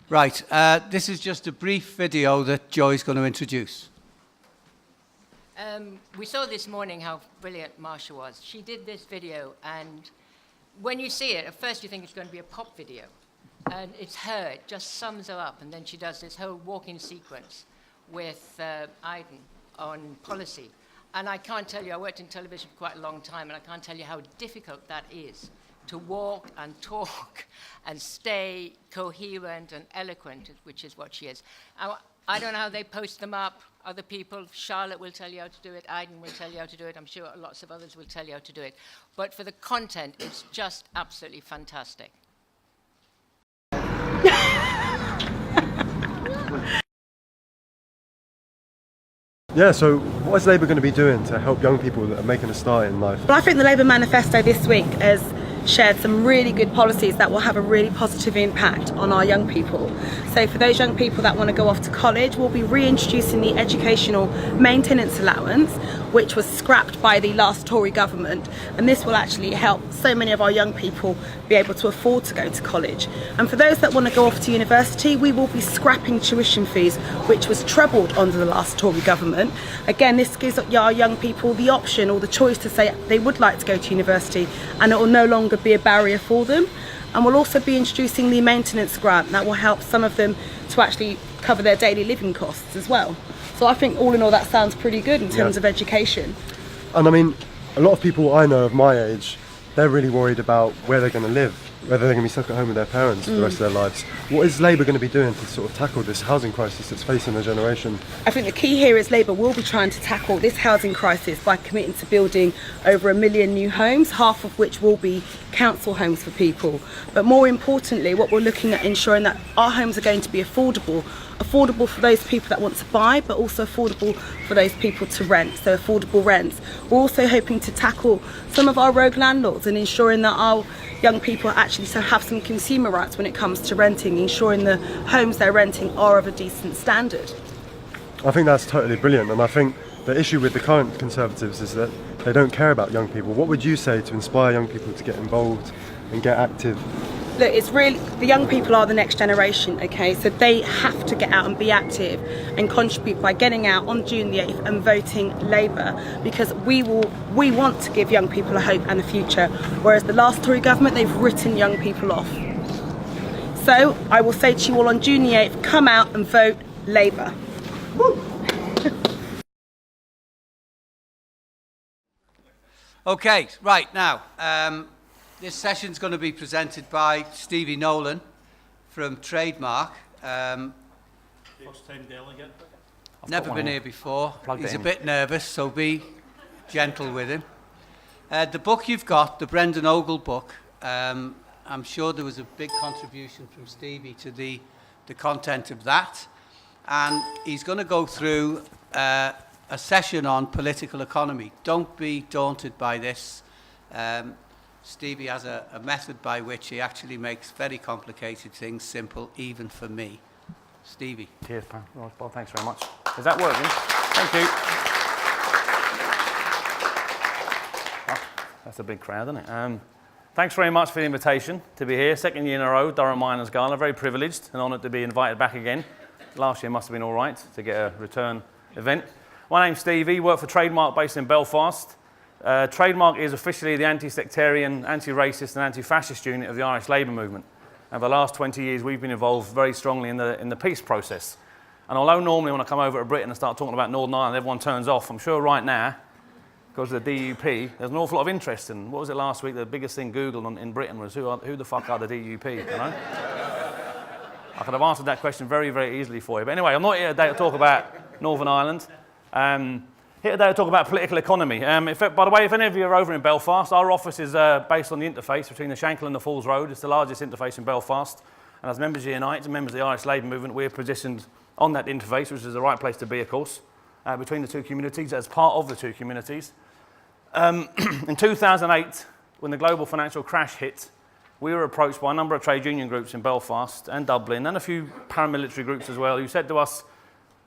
Right, this is just a brief video that Joy's going to introduce. We saw this morning how brilliant Marsha was. She did this video, and when you see it, at first you think it's going to be a pop video. And it's her, it just sums her up, and then she does this whole walking sequence with Iden on policy. And I can't tell you, I worked in television for quite a long time, and I can't tell you how difficult that is, to walk and talk and stay coherent and eloquent, which is what she is. I don't know how they post them up. Other people, Charlotte will tell you how to do it, Iden will tell you how to do it, I'm sure lots of others will tell you how to do it. But for the content, it's just absolutely fantastic. Yeah, so what is Labour going to be doing to help young people that are making a start in life? Well, I think the Labour manifesto this week has shared some really good policies that will have a really positive impact on our young people. So for those young people that want to go off to college, we'll be reintroducing the educational maintenance allowance, which was scrapped by the last Tory government, and this will actually help so many of our young people be able to afford to go to college. And for those that want to go off to university, we will be scrapping tuition fees, which was trebled under the last Tory government. Again, this gives our young people the option or the choice to say they would like to go to university, and it will no longer be a barrier for them. And we'll also be introducing the maintenance grant that will help some of them to actually cover their daily living costs as well. So I think all in all that sounds pretty good in terms of education. And I mean, a lot of people I know of my age, they're really worried about where they're going to live, whether they're going to be stuck at home with their parents for the rest of their lives. What is Labour going to be doing to sort of tackle this housing crisis that's facing the generation? I think the key here is Labour will be trying to tackle this housing crisis by committing to building over 1 million new homes, half of which will be council homes for people. But more importantly, what we're looking at ensuring that our homes are going to be affordable for those people that want to buy, but also affordable for those people to rent, so affordable rents. We're also hoping to tackle some of our rogue landlords and ensuring that our young people actually have some consumer rights when it comes to renting, ensuring the homes they're renting are of a decent standard. I think that's totally brilliant, and I think the issue with the current Conservatives is that they don't care about young people. What would you say to inspire young people to get involved and get active? Look, it's really, the young people are the next generation, okay? So they have to get out and be active and contribute by getting out on June the 8th and voting Labour, because we want to give young people a hope and a future, whereas the last Tory government, they've written young people off. So I will say to you all on June the 8th, come out and vote Labour. Okay, right, now, this session's going to be presented by Stevie Nolan from Trademark. First time delegate. Never been here before. He's a bit nervous, so be gentle with him. The book you've got, the Brendan Ogle book, I'm sure there was a big contribution from Stevie to the content of that. And he's going to go through a session on political economy. Don't be daunted by this. Stevie has a method by which he actually makes very complicated things simple, even for me. Stevie. Cheers, pal. Well, thanks very much. Is that working? Thank you. Oh, that's a big crowd, isn't it? Thanks very much for the invitation to be here. Second year in a row, Durham Miners Gala. Very privileged and honoured to be invited back again. Last year must have been all right to get a return event. My name's Stevie, work for Trademark based in Belfast. Trademark is officially the anti-sectarian, anti-racist and anti-fascist unit of the Irish Labour movement. And for the last 20 years we've been involved very strongly in the peace process. And although normally when I come over to Britain and start talking about Northern Ireland everyone turns off, I'm sure right now, because of the DUP, there's an awful lot of interest in, what was it last week, the biggest thing Googled in Britain was who the fuck are the DUP, you know? I could have answered that question very, very easily for you. But anyway, I'm not here today to talk about Northern Ireland. Here today to talk about political economy. By the way, if any of you are over in Belfast, our office is based on the interface between the Shankill and the Falls Road. It's the largest interface in Belfast. And as members of Unite and members of the Irish Labour movement, we're positioned on that interface, which is the right place to be, of course, between the two communities, as part of the two communities. In 2008, when the global financial crash hit, we were approached by a number of trade union groups in Belfast and Dublin, and a few paramilitary groups as well, who said to us,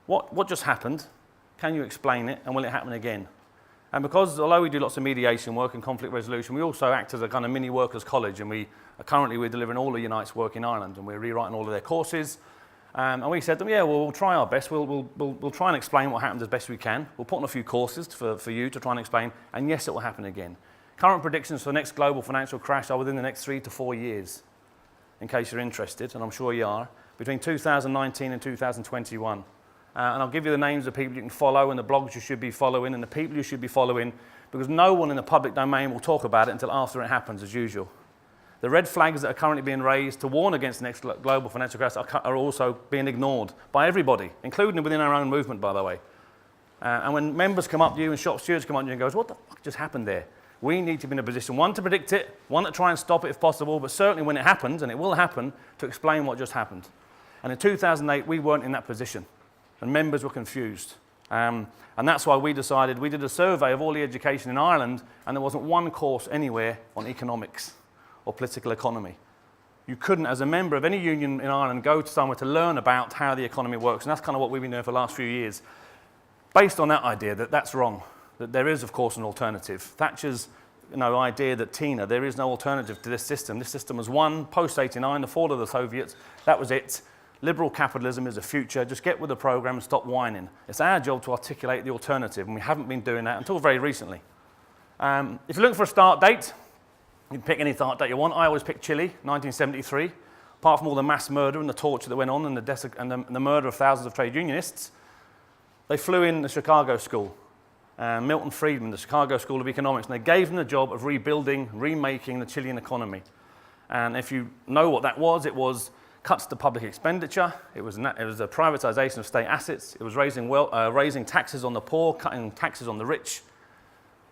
what just happened? Can you explain it, and will it happen again? And because, although we do lots of mediation work and conflict resolution, we also act as a kind of mini workers' college, and we're delivering all of Unite's work in Ireland, and we're rewriting all of their courses. And we said to them, yeah, well, we'll try our best. We'll try and explain what happened as best we can. We'll put on a few courses for you to try and explain, and yes, it will happen again. Current predictions for the next global financial crash are within the next 3 to 4 years, in case you're interested, and I'm sure you are, between 2019 and 2021. And I'll give you the names of people you can follow and the blogs you should be following and the people you should be following, because no one in the public domain will talk about it until after it happens, as usual. The red flags that are currently being raised to warn against the next global financial crash are also being ignored by everybody, including within our own movement, by the way. And when members come up to you and shop stewards come up to you and goes, what the fuck just happened there? We need to be in a position, one, to predict it, one, to try and stop it if possible, but certainly when it happens, and it will happen, to explain what just happened. And in 2008, we weren't in that position, and members were confused. And that's why we decided, we did a survey of all the education in Ireland, and there wasn't one course anywhere on economics or political economy. You couldn't, as a member of any union in Ireland, go to somewhere to learn about how the economy works, and that's kind of what we've been doing for the last few years. Based on that idea that that's wrong, that there is, of course, an alternative. Thatcher's idea that Tina, there is no alternative to this system. This system was won post-89, the fall of the Soviets. That was it. Liberal capitalism is the future. Just get with the program and stop whining. It's our job to articulate the alternative, and we haven't been doing that until very recently. If you're looking for a start date, you can pick any start date you want. I always pick Chile, 1973. Apart from all the mass murder and the torture that went on and the murder of thousands of trade unionists, they flew in the Chicago School, Milton Friedman, the Chicago School of Economics, and they gave them the job of rebuilding, remaking the Chilean economy. And if you know what that was, it was cuts to public expenditure, it was a privatization of state assets, it was raising taxes on the poor, cutting taxes on the rich.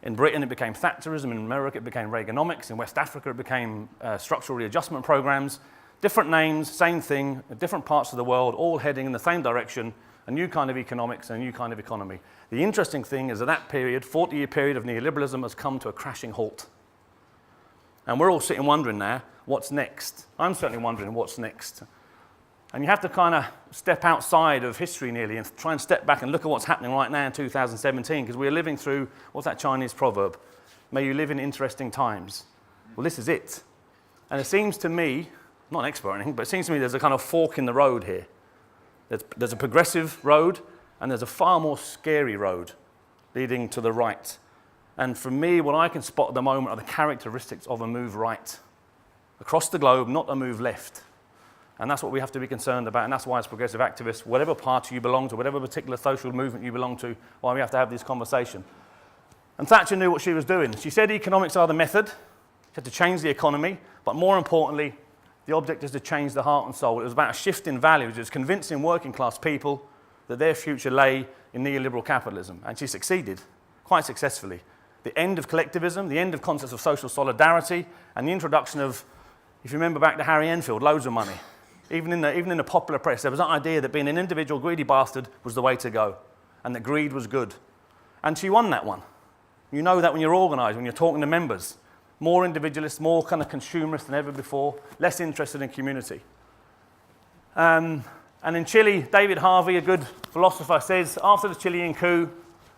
In Britain, it became Thatcherism. In America, it became Reaganomics. In West Africa, it became structural readjustment programs. Different names, same thing, different parts of the world, all heading in the same direction, a new kind of economics and a new kind of economy. The interesting thing is that period, 40-year period of neoliberalism, has come to a crashing halt. And we're all sitting wondering now, what's next? I'm certainly wondering what's next. And you have to kind of step outside of history nearly and try and step back and look at what's happening right now in 2017, because we're living through, what's that Chinese proverb? May you live in interesting times. Well, this is it. And it seems to me, I'm not an expert or anything, but it seems to me there's a kind of fork in the road here. There's a progressive road, and there's a far more scary road leading to the right. And for me, what I can spot at the moment are the characteristics of a move right. Across the globe, not a move left. And that's what we have to be concerned about, and that's why as progressive activists, whatever party you belong to, whatever particular social movement you belong to, why we have to have this conversation. And Thatcher knew what she was doing. She said economics are the method. She had to change the economy, but more importantly, the object is to change the heart and soul. It was about a shift in values. It was convincing working class people that their future lay in neoliberal capitalism, and she succeeded quite successfully. The end of collectivism, the end of concepts of social solidarity, and the introduction of, if you remember back to Harry Enfield, loads of money. Even in the popular press, there was that idea that being an individual greedy bastard was the way to go, and that greed was good. And she won that one. You know that when you're organised, when you're talking to members. More individualist, more kind of consumerist than ever before, less interested in community. And in Chile, David Harvey, a good philosopher, says, after the Chilean coup,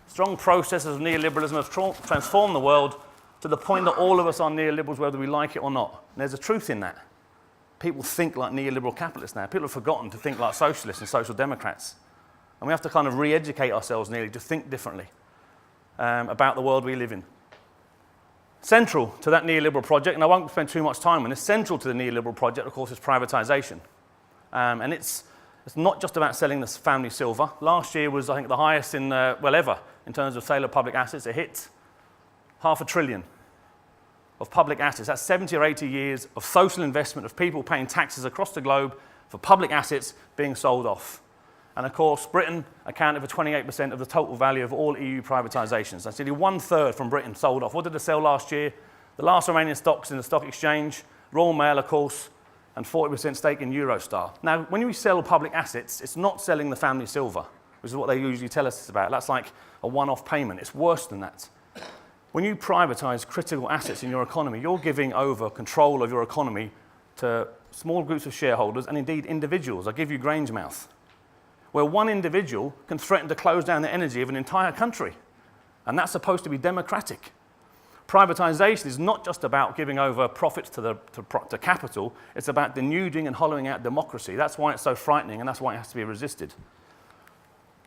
strong processes of neoliberalism have transformed the world to the point that all of us are neoliberals, whether we like it or not. And there's a truth in that. People think like neoliberal capitalists now. People have forgotten to think like socialists and social democrats. And we have to kind of re-educate ourselves nearly to think differently about the world we live in. Central to that neoliberal project, and I won't spend too much time on this, central to the neoliberal project, of course, is privatisation. And it's not just about selling the family silver. Last year was, I think, the highest ever in terms of sale of public assets. It hit $500 billion of public assets. That's 70 or 80 years of social investment of people paying taxes across the globe for public assets being sold off. And of course, Britain accounted for 28% of the total value of all EU privatisations. That's nearly 1/3 from Britain sold off. What did they sell last year? The last remaining stocks in the stock exchange, Royal Mail, of course, and 40% stake in Eurostar. Now, when we sell public assets, it's not selling the family silver, which is what they usually tell us it's about. That's like a one-off payment. It's worse than that. When you privatise critical assets in your economy, you're giving over control of your economy to small groups of shareholders and indeed individuals. I give you Grangemouth, where one individual can threaten to close down the energy of an entire country. And that's supposed to be democratic. Privatisation is not just about giving over profits to capital, it's about denuding and hollowing out democracy. That's why it's so frightening, and that's why it has to be resisted.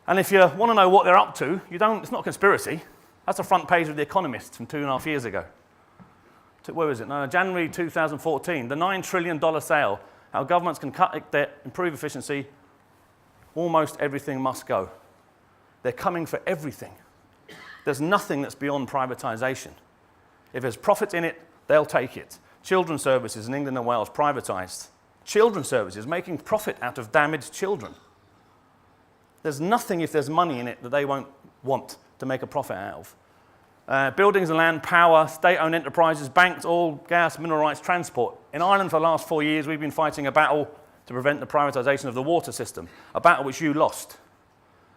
And if you want to know what they're up to, it's not a conspiracy. That's the front page of The Economist from 2.5 years ago. Where is it? No, January 2014, the $9 trillion sale, how governments can cut debt, improve efficiency, almost everything must go. They're coming for everything. There's nothing that's beyond privatisation. If there's profit in it, they'll take it. Children's services in England and Wales privatised. Children's services making profit out of damaged children. There's nothing, if there's money in it, that they won't want to make a profit out of. Buildings and land, power, state-owned enterprises, banks, oil, gas, mineral rights, transport. In Ireland for the last 4 years, we've been fighting a battle to prevent the privatisation of the water system, a battle which you lost.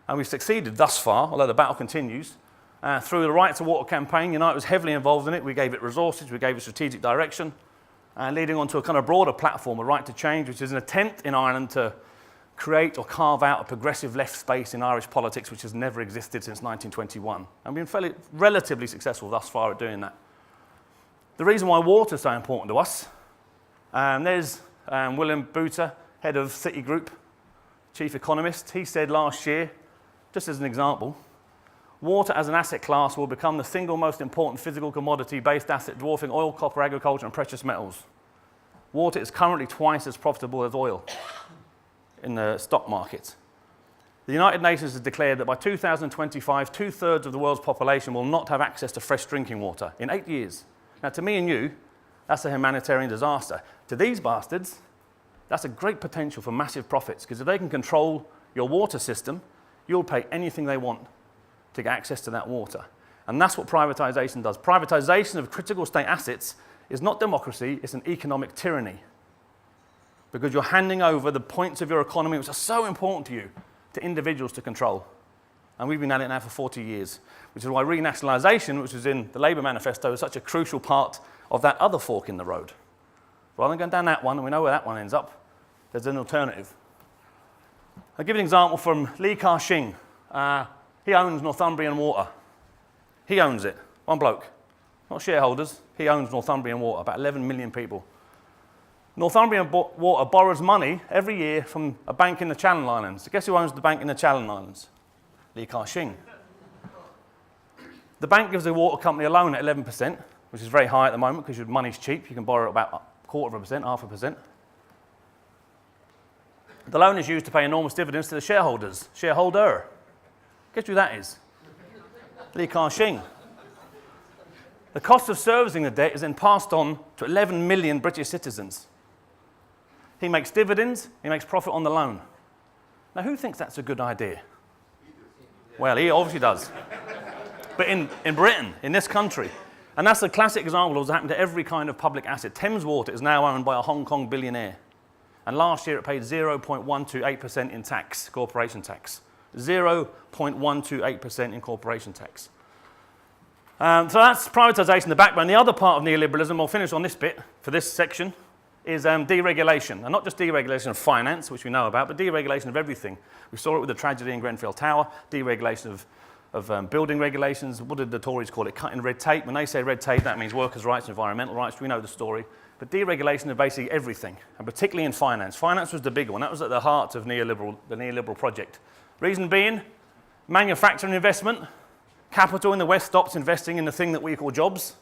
And we've succeeded thus far, although the battle continues. Through the Right to Water campaign, Unite was heavily involved in it. We gave it resources, we gave it strategic direction, leading on to a kind of broader platform, a Right to Change, which is an attempt in Ireland to create or carve out a progressive left space in Irish politics which has never existed since 1921. And we've been relatively successful thus far at doing that. The reason why water is so important to us, there's William Booter, head of Citigroup, chief economist. He said last year, just as an example, water as an asset class will become the single most important physical commodity-based asset, dwarfing oil, copper, agriculture, and precious metals. Water is currently twice as profitable as oil in the stock market. The United Nations has declared that by 2025, 2/3 of the world's population will not have access to fresh drinking water in 8 years. Now, to me and you, that's a humanitarian disaster. To these bastards, that's a great potential for massive profits, because if they can control your water system, you'll pay anything they want to get access to that water. And that's what privatisation does. Privatisation of critical state assets is not democracy, it's an economic tyranny. Because you're handing over the points of your economy which are so important to you to individuals to control. And we've been at it now for 40 years, which is why renationalisation, which was in the Labour manifesto, is such a crucial part of that other fork in the road. Rather than going down that one, and we know where that one ends up, there's an alternative. I'll give you an example from Li Ka-shing. He owns Northumbrian Water. He owns it. One bloke. Not shareholders. He owns Northumbrian Water, about 11 million people. Northumbrian Water borrows money every year from a bank in the Channel Islands. Guess who owns the bank in the Channel Islands? Li Ka-shing. The bank gives the water company a loan at 11%, which is very high at the moment because your money's cheap. You can borrow about 0.25%, 0.5%. The loan is used to pay enormous dividends to the shareholders. Shareholder. Guess who that is? Li Ka-shing. The cost of servicing the debt is then passed on to 11 million British citizens. He makes dividends, he makes profit on the loan. Now, who thinks that's a good idea? Well, he obviously does. But in Britain, in this country, and that's a classic example of what's happened to every kind of public asset. Thames Water is now owned by a Hong Kong billionaire. And last year it paid 0.128% in tax, corporation tax. 0.128% in corporation tax. So that's privatisation, the backbone. The other part of neoliberalism, we'll finish on this bit for this section, is deregulation. And not just deregulation of finance, which we know about, but deregulation of everything. We saw it with the tragedy in Grenfell Tower, deregulation of building regulations. What did the Tories call it? Cutting red tape. When they say red tape, that means workers' rights and environmental rights. We know the story. But deregulation of basically everything, and particularly in finance. Finance was the big one. That was at the heart of the neoliberal project. Reason being, manufacturing investment. Capital in the West stops investing in the thing that we call jobs,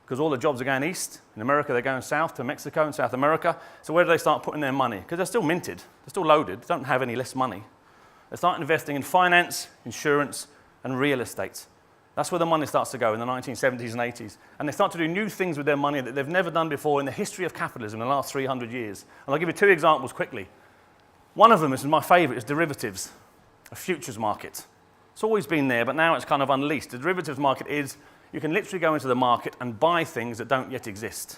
because all the jobs are going east. In America, they're going south to Mexico and South America. So where do they start putting their money? Because they're still minted. They're still loaded. They don't have any less money. They start investing in finance, insurance, and real estate. That's where the money starts to go in the 1970s and 80s. And they start to do new things with their money that they've never done before in the history of capitalism in the last 300 years. And I'll give you two examples quickly. One of them, this is my favorite, is derivatives, a futures market. It's always been there, but now it's kind of unleashed. The derivatives market is, you can literally go into the market and buy things that don't yet exist.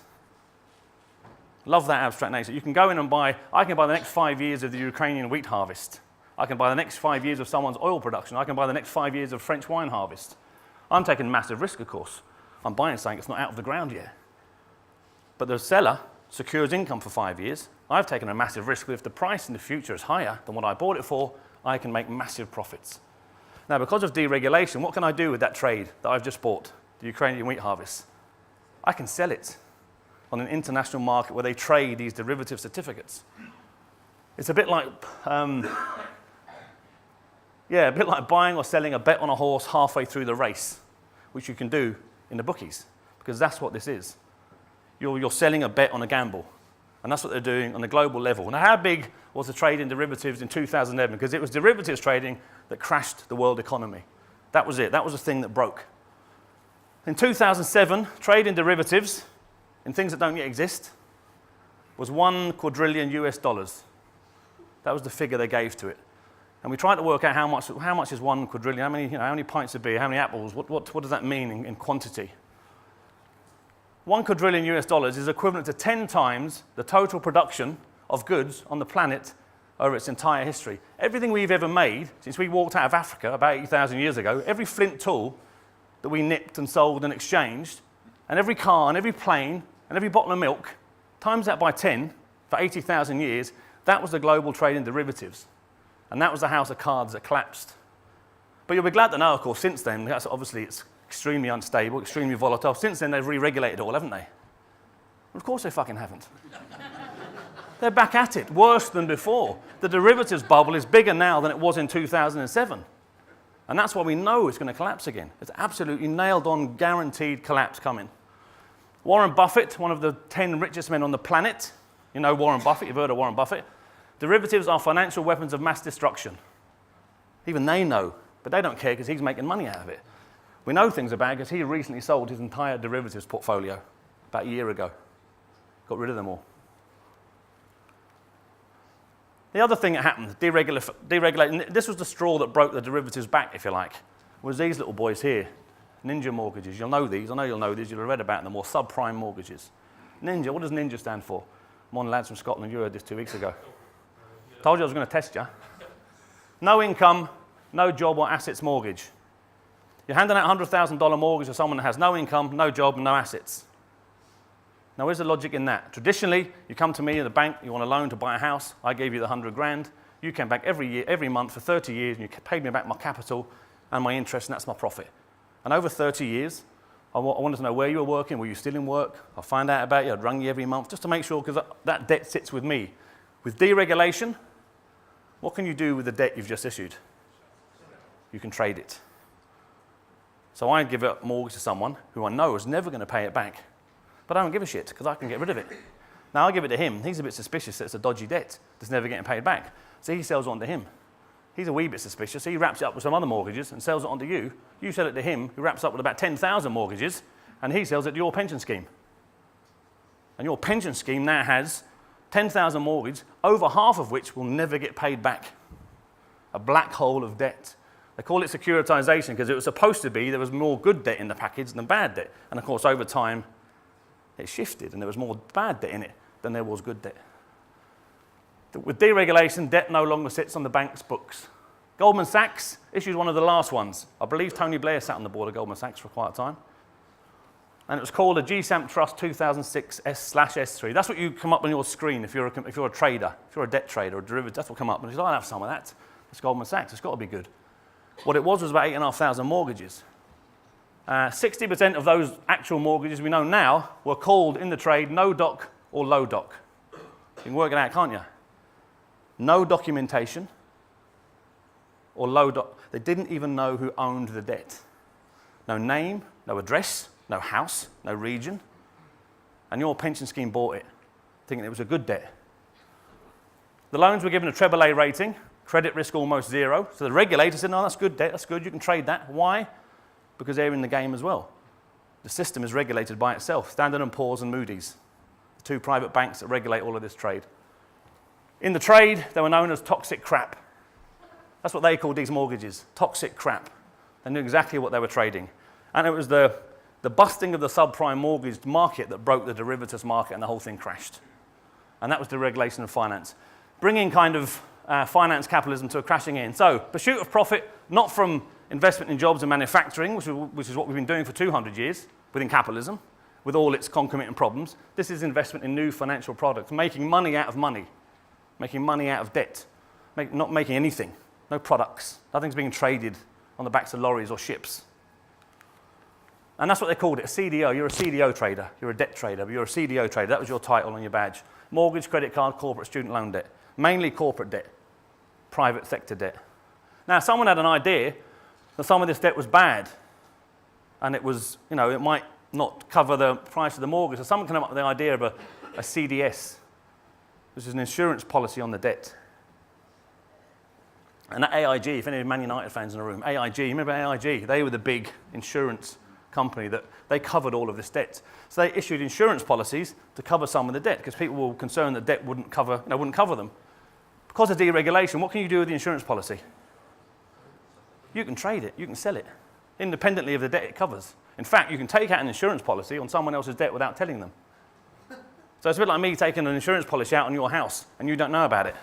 Love that abstract nature. You can go in and buy, I can buy the next 5 years of the Ukrainian wheat harvest. I can buy the next 5 years of someone's oil production. I can buy the next 5 years of French wine harvest. I'm taking massive risk, of course. I'm buying something that's not out of the ground yet. But the seller secures income for 5 years. I've taken a massive risk, but if the price in the future is higher than what I bought it for, I can make massive profits. Now, because of deregulation, what can I do with that trade that I've just bought, the Ukrainian wheat harvest? I can sell it on an international market where they trade these derivative certificates. It's a bit like, a bit like buying or selling a bet on a horse halfway through the race, which you can do in the bookies, because that's what this is. You're selling a bet on a gamble, and that's what they're doing on a global level. Now, how big was the trade in derivatives in 2011? Because it was derivatives trading that crashed the world economy. That was it. That was the thing that broke. In 2007, trade in derivatives, in things that don't yet exist, was $1 quadrillion US. That was the figure they gave to it. And we tried to work out how much is 1 quadrillion, how many pints of beer, how many apples, what does that mean in quantity? $1 quadrillion US is equivalent to 10 times the total production of goods on the planet over its entire history. Everything we've ever made, since we walked out of Africa about 80,000 years ago, every flint tool that we nipped and sold and exchanged, and every car and every plane and every bottle of milk, times that by 10 for 80,000 years, that was the global trade in derivatives. And that was the house of cards that collapsed. But you'll be glad to know, of course, since then, that's obviously it's extremely unstable, extremely volatile. Since then, they've re-regulated it all, haven't they? Of course they fucking haven't. They're back at it, worse than before. The derivatives bubble is bigger now than it was in 2007. And that's why we know it's going to collapse again. It's absolutely nailed-on, guaranteed collapse coming. Warren Buffett, one of the 10 richest men on the planet, you know Warren Buffett, you've heard of Warren Buffett. Derivatives are financial weapons of mass destruction. Even they know, but they don't care because he's making money out of it. We know things are bad because he recently sold his entire derivatives portfolio about a year ago. Got rid of them all. The other thing that happened, deregulating, this was the straw that broke the derivatives back, if you like, was these little boys here, Ninja mortgages. You'll know these, I know you'll know these, you'll have read about them, or subprime mortgages. Ninja, what does Ninja stand for? Come on, lads from Scotland, you heard this 2 weeks ago. Told you I was going to test you. No income, no job or assets mortgage. You're handing out a $100,000 mortgage to someone that has no income, no job, and no assets. Now, where's the logic in that? Traditionally, you come to me at the bank, you want a loan to buy a house, I gave you the 100 grand, you came back every year, every month for 30 years, and you paid me back my capital and my interest, and that's my profit. And over 30 years, I wanted to know where you were working, were you still in work? I'll find out about you, I'd rung you every month, just to make sure, because that debt sits with me. With deregulation, what can you do with the debt you've just issued? You can trade it. So I give a mortgage to someone who I know is never going to pay it back. But I don't give a shit because I can get rid of it. Now I'll give it to him. He's a bit suspicious that it's a dodgy debt that's never getting paid back. So he sells it on to him. He's a wee bit suspicious. He wraps it up with some other mortgages and sells it on to you. You sell it to him, who wraps up with about 10,000 mortgages, and he sells it to your pension scheme. And your pension scheme now has 10,000 mortgages, over half of which will never get paid back. A black hole of debt. They call it securitization because it was supposed to be there was more good debt in the package than bad debt. And of course, over time, it shifted and there was more bad debt in it than there was good debt. With deregulation, debt no longer sits on the bank's books. Goldman Sachs issued one of the last ones. I believe Tony Blair sat on the board of Goldman Sachs for quite a time. And it was called a GSAMP Trust 2006/S3. That's what you come up on your screen if you're a trader, if you're a debt trader or a derivative, that's what come up. And you say, I'll have some of that. It's Goldman Sachs, it's got to be good. What it was about 8,500 mortgages. 60% of those actual mortgages we know now were called in the trade no doc or low doc. You can work it out, can't you? No documentation or low doc. They didn't even know who owned the debt. No name, no address, no house, no region. And your pension scheme bought it, thinking it was a good debt. The loans were given a AAA rating, credit risk almost zero. So the regulator said, no, that's good debt, that's good, you can trade that. Why? Because they're in the game as well. The system is regulated by itself. Standard & Poor's and Moody's, the two private banks that regulate all of this trade. In the trade, they were known as toxic crap. That's what they called these mortgages, toxic crap. They knew exactly what they were trading. And it was the busting of the subprime mortgage market that broke the derivatives market and the whole thing crashed. And that was deregulation of finance. Bringing kind of finance capitalism to a crashing end. So, pursuit of profit, not from investment in jobs and manufacturing, which is what we've been doing for 200 years within capitalism, with all its concomitant problems. This is investment in new financial products, making money out of money, making money out of debt, not making anything, no products. Nothing's being traded on the backs of lorries or ships. And that's what they called it, a CDO. You're a CDO trader. You're a debt trader, but you're a CDO trader. That was your title on your badge. Mortgage, credit card, corporate student loan debt. Mainly corporate debt, private sector debt. Now, someone had an idea that some of this debt was bad, and it was, you know, it might not cover the price of the mortgage. So someone came up with the idea of a CDS, which is an insurance policy on the debt. And that AIG, if any Man United fans in the room, AIG, remember AIG? They were the big insurance company that they covered all of this debt. So they issued insurance policies to cover some of the debt because people were concerned that debt wouldn't cover them. Because of deregulation, what can you do with the insurance policy? You can trade it, you can sell it, independently of the debt it covers. In fact, you can take out an insurance policy on someone else's debt without telling them. So it's a bit like me taking an insurance policy out on your house and you don't know about it.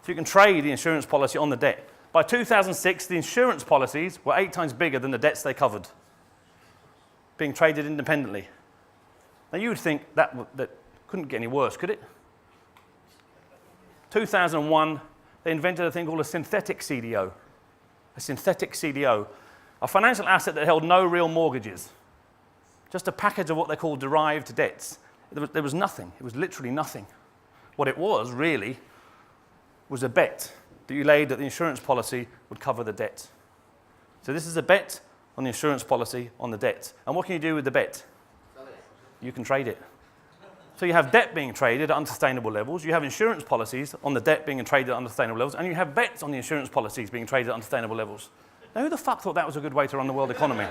So you can trade the insurance policy on the debt. By 2006, the insurance policies were 8 times bigger than the debts they covered, being traded independently. Now you would think that couldn't get any worse, could it? 2001, they invented a thing called a synthetic CDO. A synthetic CDO, a financial asset that held no real mortgages, just a package of what they call derived debts. There was nothing. It was literally nothing. What it was, really, was a bet that you laid that the insurance policy would cover the debt. So this is a bet on the insurance policy on the debt. And what can you do with the bet? You can trade it. So you have debt being traded at unsustainable levels, you have insurance policies on the debt being traded at unsustainable levels, and you have bets on the insurance policies being traded at unsustainable levels. Now who the fuck thought that was a good way to run the world economy?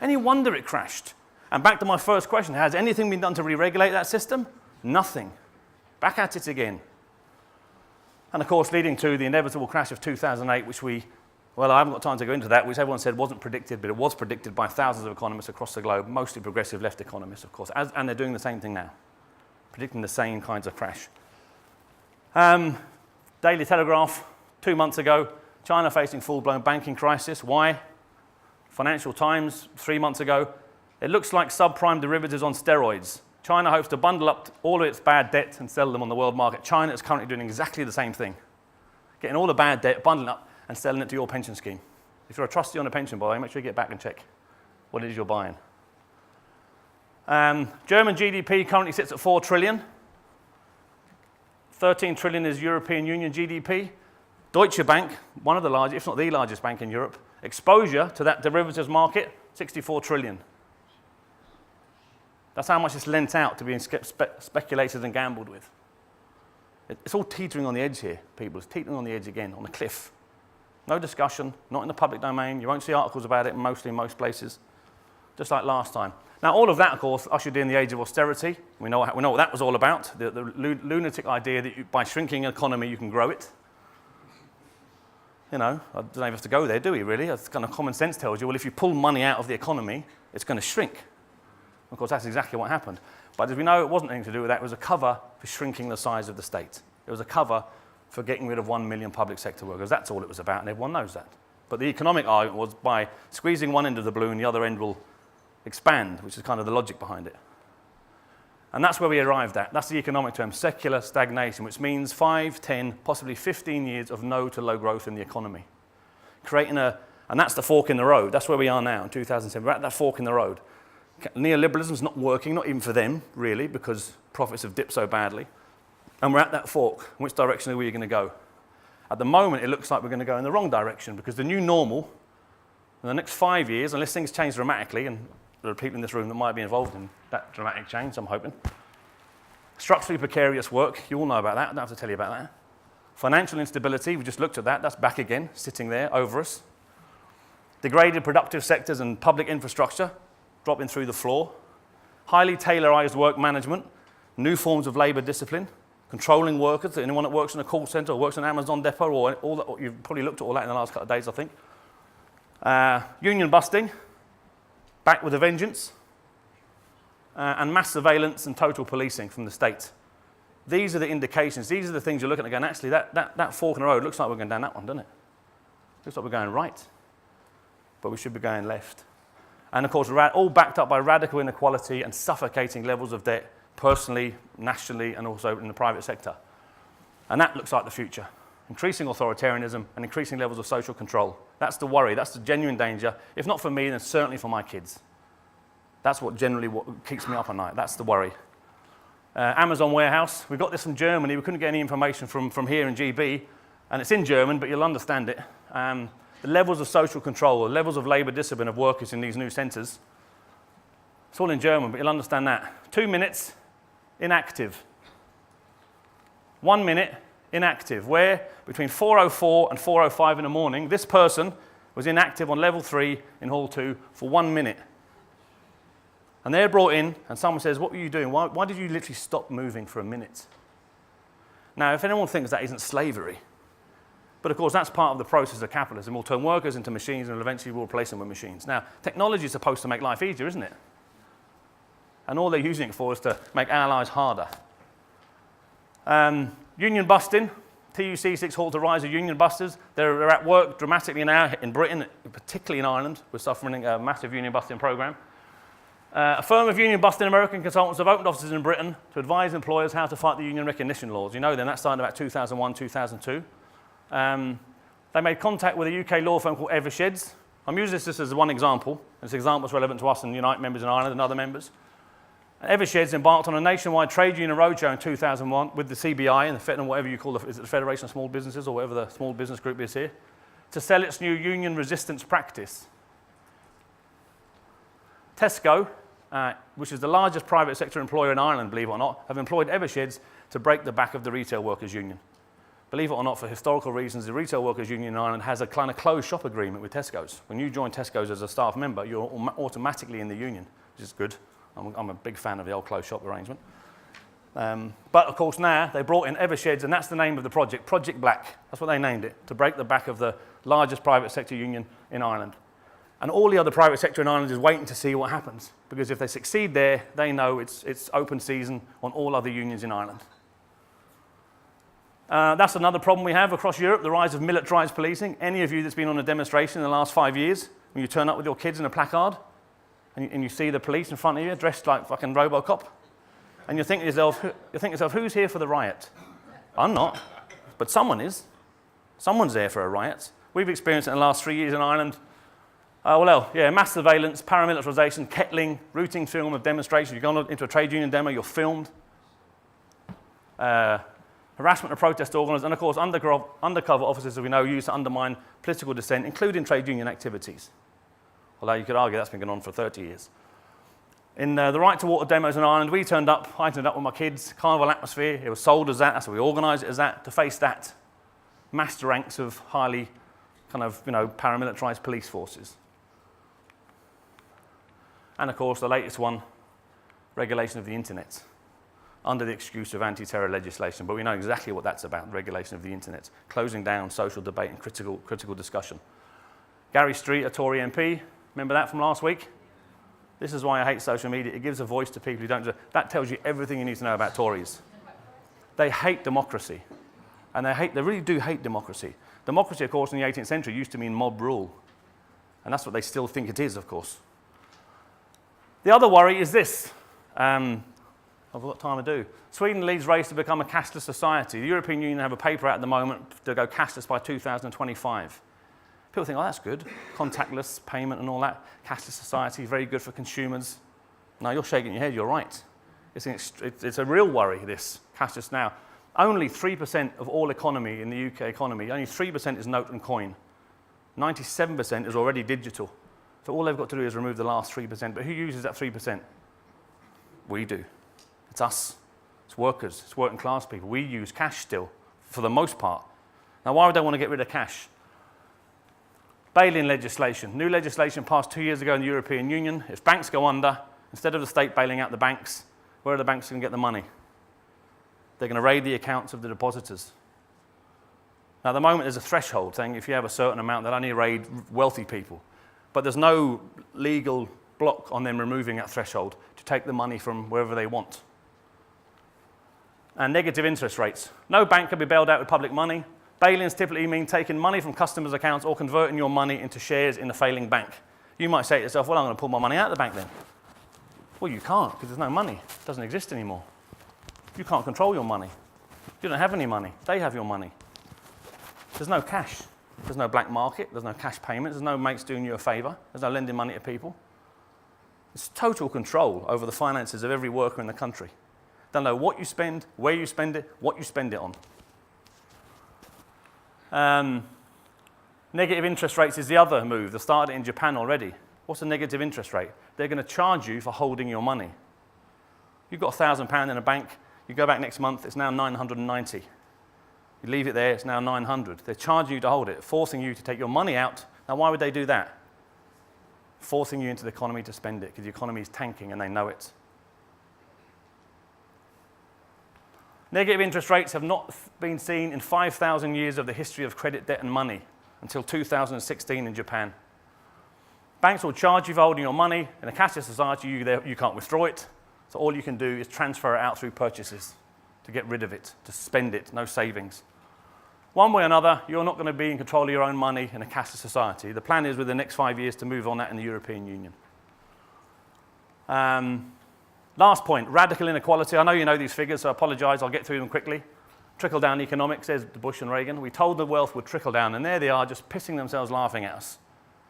Any wonder it crashed. And back to my first question, has anything been done to re-regulate that system? Nothing. Back at it again. And of course, leading to the inevitable crash of 2008, which I haven't got time to go into that, which everyone said wasn't predicted, but it was predicted by thousands of economists across the globe, mostly progressive left economists, of course, and they're doing the same thing now, predicting the same kinds of crash. Daily Telegraph, 2 months ago, China facing full-blown banking crisis. Why? Financial Times, 3 months ago, it looks like subprime derivatives on steroids. China hopes to bundle up all of its bad debt and sell them on the world market. China is currently doing exactly the same thing, getting all the bad debt, bundling up, and selling it to your pension scheme. If you're a trustee on a pension buy, make sure you get back and check what it is you're buying. German GDP currently sits at 4 trillion. 13 trillion is European Union GDP. Deutsche Bank, one of the largest, if not the largest bank in Europe, exposure to that derivatives market, 64 trillion. That's how much it's lent out to being speculated and gambled with. It's all teetering on the edge here, people. It's teetering on the edge again, on a cliff. No discussion, not in the public domain. You won't see articles about it mostly in most places, just like last time. Now, all of that, of course, ushered in the age of austerity. We know what that was all about, the lunatic idea that by shrinking an economy, you can grow it. You know, I don't even have to go there, do we, really? That's kind of common sense tells you, well, if you pull money out of the economy, it's going to shrink. Of course, that's exactly what happened. But as we know, it wasn't anything to do with that. It was a cover for shrinking the size of the state. It was a cover for getting rid of 1 million public sector workers. That's all it was about, and everyone knows that. But the economic argument was by squeezing one end of the balloon, the other end will expand, which is kind of the logic behind it. And that's where we arrived at. That's the economic term, secular stagnation, which means 5, 10, possibly 15 years of no to low growth in the economy. And that's the fork in the road. That's where we are now in 2007. We're at that fork in the road. Neoliberalism's not working, not even for them, really, because profits have dipped so badly. And we're at that fork. Which direction are we going to go? At the moment, it looks like we're going to go in the wrong direction, because the new normal, in the next 5 years, unless things change dramatically, and there are people in this room that might be involved in that dramatic change, I'm hoping. Structurally precarious work, you all know about that, I don't have to tell you about that. Financial instability, we just looked at that, that's back again, sitting there over us. Degraded productive sectors and public infrastructure, dropping through the floor. Highly tailorized work management, new forms of labor discipline, controlling workers, anyone that works in a call center or works in an Amazon depot, or all that, you've probably looked at all that in the last couple of days, I think. Union busting, back with a vengeance, and mass surveillance and total policing from the state. These are the indications, these are the things you're looking at going, actually, that fork in the road looks like we're going down that one, doesn't it? Looks like we're going right, but we should be going left. And of course, all backed up by radical inequality and suffocating levels of debt, personally, nationally, and also in the private sector. And that looks like the future. increasing authoritarianism, and increasing levels of social control. That's the worry. That's the genuine danger. If not for me, then certainly for my kids. That's what keeps me up at night. That's the worry. Amazon warehouse. We got this from Germany. We couldn't get any information from here in GB, and it's in German, but you'll understand it. The levels of social control, the levels of labour discipline of workers in these new centres. It's all in German, but you'll understand that. 2 minutes, inactive. 1 minute, inactive. Where between 4:04 and 4:05 in the morning, this person was inactive on level 3 in hall 2 for 1 minute. And they're brought in, and someone says, what were you doing? Why did you literally stop moving for a minute? Now, if anyone thinks that isn't slavery, but of course that's part of the process of capitalism. We'll turn workers into machines and eventually we'll replace them with machines. Now, technology is supposed to make life easier, isn't it? And all they're using it for is to make our lives harder. Union busting. TUC 6 halt to rise of union busters. They're at work dramatically now in Britain, particularly in Ireland. We're suffering a massive union busting programme. A firm of union busting American consultants have opened offices in Britain to advise employers how to fight the union recognition laws. You know them, that started about 2001, 2002. They made contact with a UK law firm called Eversheds. I'm using this as one example. This example is relevant to us and Unite members in Ireland and other members. Eversheds embarked on a nationwide trade union roadshow in 2001 with the CBI and the whatever you call is it the Federation of Small Businesses or whatever the small business group is here, to sell its new union resistance practice. Tesco, which is the largest private sector employer in Ireland, believe it or not, have employed Eversheds to break the back of the Retail Workers Union. Believe it or not, for historical reasons, the Retail Workers Union in Ireland has a kind of closed shop agreement with Tesco's. When you join Tesco's as a staff member, you're automatically in the union, which is good. I'm a big fan of the old closed shop arrangement. But of course now they brought in Eversheds, and that's the name of the project, Project Black. That's what they named it, to break the back of the largest private sector union in Ireland. And all the other private sector in Ireland is waiting to see what happens, because if they succeed there, they know it's open season on all other unions in Ireland. That's another problem we have across Europe, the rise of militarised policing. Any of you that's been on a demonstration in the last 5 years, when you turn up with your kids in a placard, and you see the police in front of you dressed like fucking Robocop, and you think to yourself, who's here for the riot? I'm not, but someone is. Someone's there for a riot. We've experienced it in the last 3 years in Ireland. Mass surveillance, paramilitarisation, kettling, routing film of demonstrations. You've gone into a trade union demo, you're filmed. Harassment of protest organisers, and of course undercover officers, as we know, used to undermine political dissent, including trade union activities. Although you could argue that's been going on for 30 years. In the Right to Water demos in Ireland, I turned up with my kids, carnival atmosphere, it was sold as that, that's what we organised it as that, to face that. Massed ranks of highly paramilitarised police forces. And of course, the latest one, regulation of the internet, under the excuse of anti-terror legislation. But we know exactly what that's about, regulation of the internet, closing down social debate and critical discussion. Gary Street, a Tory MP, remember that from last week? This is why I hate social media. It gives a voice to people who don't. That tells you everything you need to know about Tories. They hate democracy. And they really do hate democracy. Democracy, of course, in the 18th century used to mean mob rule. And that's what they still think it is, of course. The other worry is this. I've got time to do. Sweden leads race to become a cashless society. The European Union have a paper out at the moment to go cashless by 2025. People think, oh, that's good. Contactless payment and all that. Cashless society, very good for consumers. No, you're shaking your head, you're right. It's a real worry, this, cashless now. Only 3% of all economy in the UK economy, only 3% is note and coin. 97% is already digital. So all they've got to do is remove the last 3%. But who uses that 3%? We do. It's us. It's workers. It's working class people. We use cash still, for the most part. Now, why would they want to get rid of cash? Bail-in legislation. New legislation passed 2 years ago in the European Union. If banks go under, instead of the state bailing out the banks, where are the banks going to get the money? They're going to raid the accounts of the depositors. Now, at the moment, there's a threshold saying if you have a certain amount, they'll only raid wealthy people. But there's no legal block on them removing that threshold to take the money from wherever they want. And negative interest rates. No bank can be bailed out with public money. Bail-ins typically mean taking money from customers' accounts or converting your money into shares in a failing bank. You might say to yourself, well, I'm going to pull my money out of the bank then. Well, you can't, because there's no money. It doesn't exist anymore. You can't control your money. You don't have any money. They have your money. There's no cash. There's no black market. There's no cash payments. There's no mates doing you a favour. There's no lending money to people. It's total control over the finances of every worker in the country. Don't know what you spend, where you spend it, what you spend it on. Negative interest rates is the other move. They started it in Japan already. What's a negative interest rate? They're going to charge you for holding your money. You've got £1,000 in a bank. You go back next month, it's now 990. You leave it there, it's now 900. They're charging you to hold it, forcing you to take your money out. Now, why would they do that? Forcing you into the economy to spend it, because the economy is tanking and they know it. Negative interest rates have not been seen in 5,000 years of the history of credit, debt and money, until 2016 in Japan. Banks will charge you for holding your money. In a cashless society, you can't withdraw it. So all you can do is transfer it out through purchases to get rid of it, to spend it, no savings. One way or another, you're not going to be in control of your own money in a cashless society. The plan is within the next 5 years to move on that in the European Union. Last point, radical inequality. I know you know these figures, so I apologise, I'll get through them quickly. Trickle-down economics, says Bush and Reagan. We told the wealth would trickle down, and there they are, just pissing themselves laughing at us,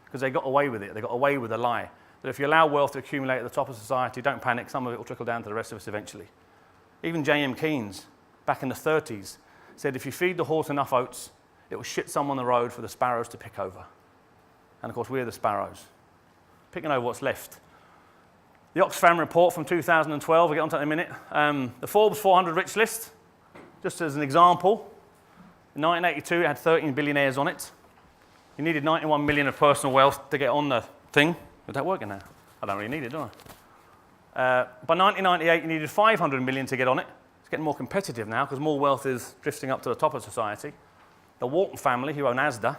because they got away with it. They got away with a lie. That if you allow wealth to accumulate at the top of society, don't panic, some of it will trickle down to the rest of us eventually. Even J.M. Keynes, back in the 30s, said if you feed the horse enough oats, it will shit some on the road for the sparrows to pick over. And of course, we're the sparrows, picking over what's left. The Oxfam report from 2012, we'll get onto that in a minute. The Forbes 400 rich list, just as an example, in 1982 it had 13 billionaires on it. You needed 91 million of personal wealth to get on the thing. Is that working now? I don't really need it, do I? By 1998 you needed 500 million to get on it. It's getting more competitive now because more wealth is drifting up to the top of society. The Walton family, who own Asda,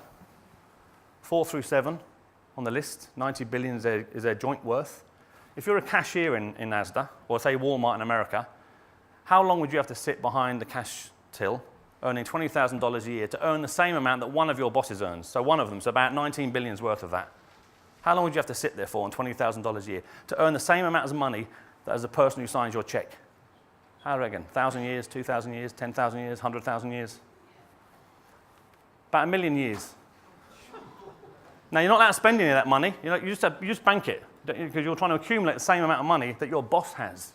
4 through 7 on the list, 90 billion is their joint worth. If you're a cashier in Asda, or say Walmart in America, how long would you have to sit behind the cash till, earning $20,000 a year to earn the same amount that one of your bosses earns? So one of them, so about 19 billion's worth of that. How long would you have to sit there for on $20,000 a year to earn the same amount of money as the person who signs your check? How do you reckon? 1,000 years, 2,000 years, 10,000 years, 100,000 years? About 1 million years. Now, you're not allowed to spend any of that money. You just bank it, because you're trying to accumulate the same amount of money that your boss has.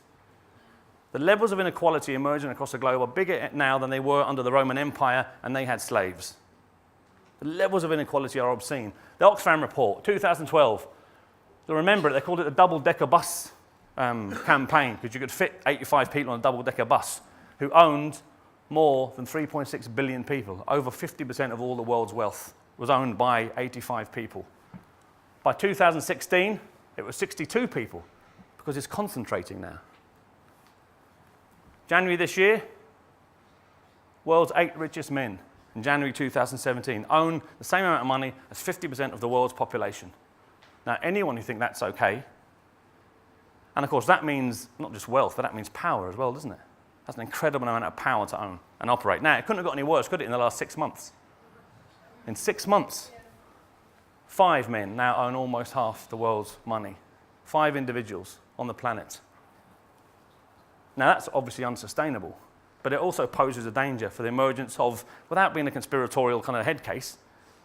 The levels of inequality emerging across the globe are bigger now than they were under the Roman Empire, and they had slaves. The levels of inequality are obscene. The Oxfam report, 2012. You'll remember it, they called it the double-decker bus campaign, because you could fit 85 people on a double-decker bus, who owned more than 3.6 billion people. Over 50% of all the world's wealth was owned by 85 people. By 2016, it was 62 people, because it's concentrating now. January this year, world's 8 richest men in January 2017 own the same amount of money as 50% of the world's population. Now, anyone who thinks that's okay, and of course that means not just wealth, but that means power as well, doesn't it? That's an incredible amount of power to own and operate. Now, it couldn't have got any worse, could it, in the last 6 months? In 6 months, 5 men now own almost half the world's money. 5 individuals on the planet. Now, that's obviously unsustainable, but it also poses a danger for the emergence of, without being a conspiratorial kind of head case,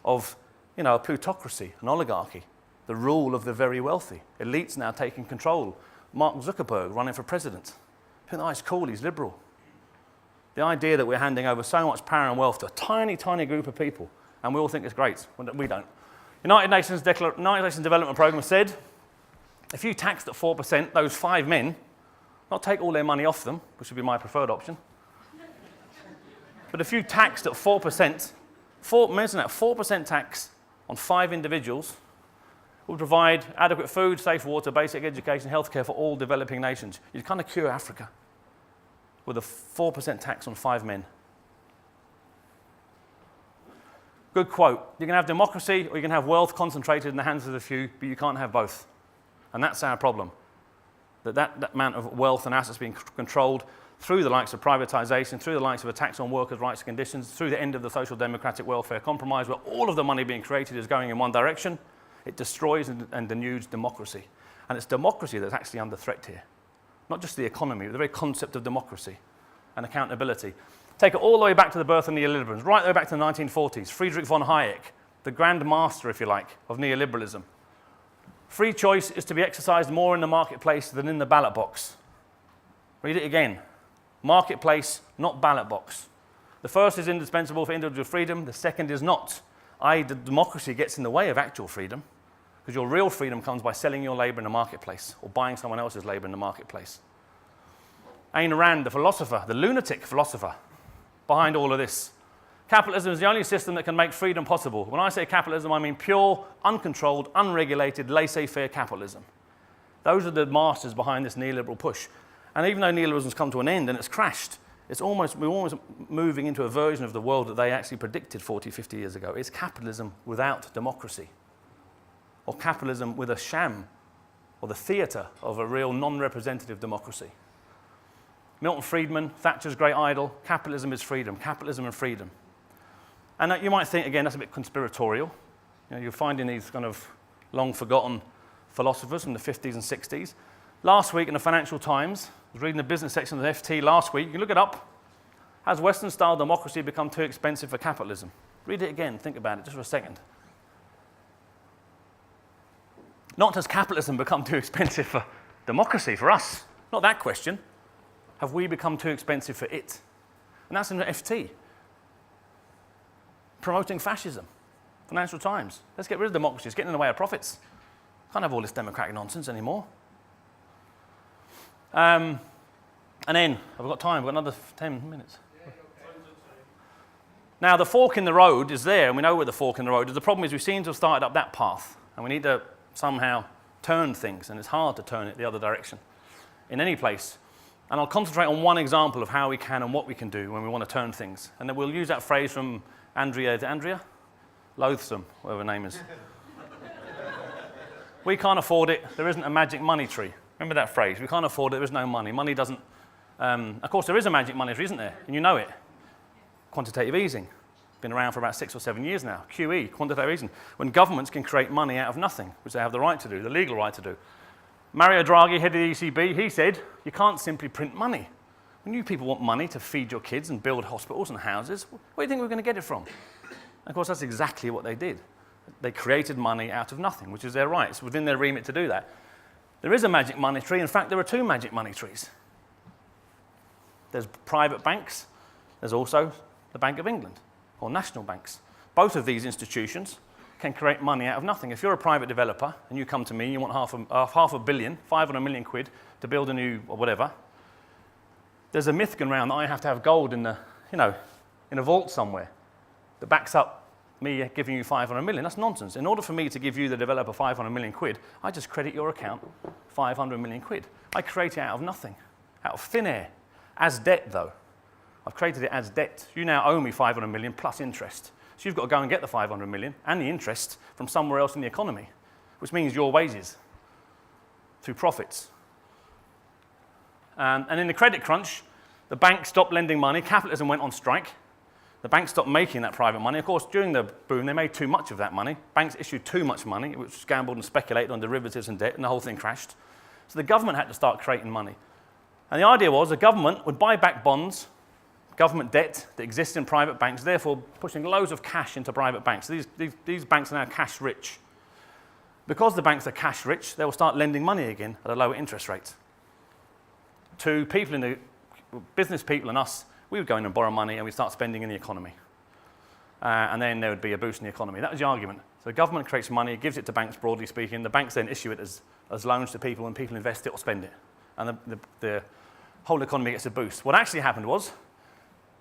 of, a plutocracy, an oligarchy, the rule of the very wealthy. Elites now taking control. Mark Zuckerberg running for president. Who knows, cool, he's liberal. The idea that we're handing over so much power and wealth to a tiny, tiny group of people, and we all think it's great. We don't. United Nations Development Programme said, if you taxed at 4% those 5 men, not take all their money off them, which would be my preferred option, but if you taxed at 4%, 4% tax on 5 individuals would provide adequate food, safe water, basic education, healthcare for all developing nations. You'd kind of cure Africa with a 4% tax on 5 men. Good quote. You can have democracy or you can have wealth concentrated in the hands of the few, but you can't have both. And that's our problem. That amount of wealth and assets being controlled through the likes of privatisation, through the likes of attacks on workers' rights and conditions, through the end of the social democratic welfare compromise, where all of the money being created is going in one direction, it destroys and denudes democracy. And it's democracy that's actually under threat here. Not just the economy, but the very concept of democracy and accountability. Take it all the way back to the birth of neoliberalism, right the way back to the 1940s. Friedrich von Hayek, the grand master, if you like, of neoliberalism. Free choice is to be exercised more in the marketplace than in the ballot box. Read it again. Marketplace, not ballot box. The first is indispensable for individual freedom, the second is not. The democracy gets in the way of actual freedom, because your real freedom comes by selling your labour in the marketplace or buying someone else's labour in the marketplace. Ayn Rand, the philosopher, the lunatic philosopher behind all of this. Capitalism is the only system that can make freedom possible. When I say capitalism, I mean pure, uncontrolled, unregulated, laissez-faire capitalism. Those are the masters behind this neoliberal push. And even though neoliberalism's come to an end and it's crashed, we're almost moving into a version of the world that they actually predicted 40, 50 years ago. It's capitalism without democracy, or capitalism with a sham, or the theatre of a real non-representative democracy. Milton Friedman, Thatcher's great idol, capitalism is freedom, capitalism and freedom. And you might think, again, that's a bit conspiratorial. You're finding these kind of long-forgotten philosophers from the 50s and 60s. Last week in the Financial Times, I was reading the business section of the FT last week. You can look it up. Has Western-style democracy become too expensive for capitalism? Read it again. Think about it just for a second. Not has capitalism become too expensive for democracy, for us. Not that question. Have we become too expensive for it? And that's in the FT. Promoting fascism. Financial Times. Let's get rid of democracy. It's getting in the way of profits. Can't have all this democratic nonsense anymore. And then, have we got time? We've got another 10 minutes. Now, the fork in the road is there, and we know where the fork in the road is. The problem is we seem to have started up that path, and we need to somehow turn things, and it's hard to turn it the other direction in any place. And I'll concentrate on one example of how we can and what we can do when we want to turn things. And then we'll use that phrase from Andrea? Loathsome, whatever her name is. We can't afford it. There isn't a magic money tree. Remember that phrase. We can't afford it. There is no money. Money doesn't... of course, there is a magic money tree, isn't there? And you know it. Quantitative easing. Been around for about 6 or 7 years now. QE, quantitative easing. When governments can create money out of nothing, which they have the right to do, the legal right to do. Mario Draghi, head of the ECB, he said, you can't simply print money. When you people want money to feed your kids and build hospitals and houses, where do you think we're going to get it from? And of course, that's exactly what they did. They created money out of nothing, which is their right. It's within their remit to do that. There is a magic money tree. In fact, there are 2 magic money trees. There's private banks. There's also the Bank of England, or national banks. Both of these institutions can create money out of nothing. If you're a private developer and you come to me and you want half a billion, 500 million quid to build a new or whatever, there's a myth going around that I have to have gold in the, in a vault somewhere that backs up me giving you 500 million. That's nonsense. In order for me to give you, the developer, 500 million quid, I just credit your account 500 million quid. I create it out of nothing, out of thin air, as debt though. I've created it as debt. You now owe me 500 million plus interest. So you've got to go and get the 500 million and the interest from somewhere else in the economy, which means your wages through profits. And in the credit crunch, the banks stopped lending money, capitalism went on strike, the banks stopped making that private money. Of course, during the boom, they made too much of that money. Banks issued too much money, which gambled and speculated on derivatives and debt, and the whole thing crashed. So the government had to start creating money. And the idea was the government would buy back bonds, government debt that exists in private banks, therefore pushing loads of cash into private banks. So these banks are now cash rich. Because the banks are cash rich, they will start lending money again at a lower interest rate. To people in the business people and us, we would go in and borrow money and we'd start spending in the economy. And then there would be a boost in the economy. That was the argument. So the government creates money, gives it to banks, broadly speaking. The banks then issue it as loans to people, and people invest it or spend it. And the whole economy gets a boost. What actually happened was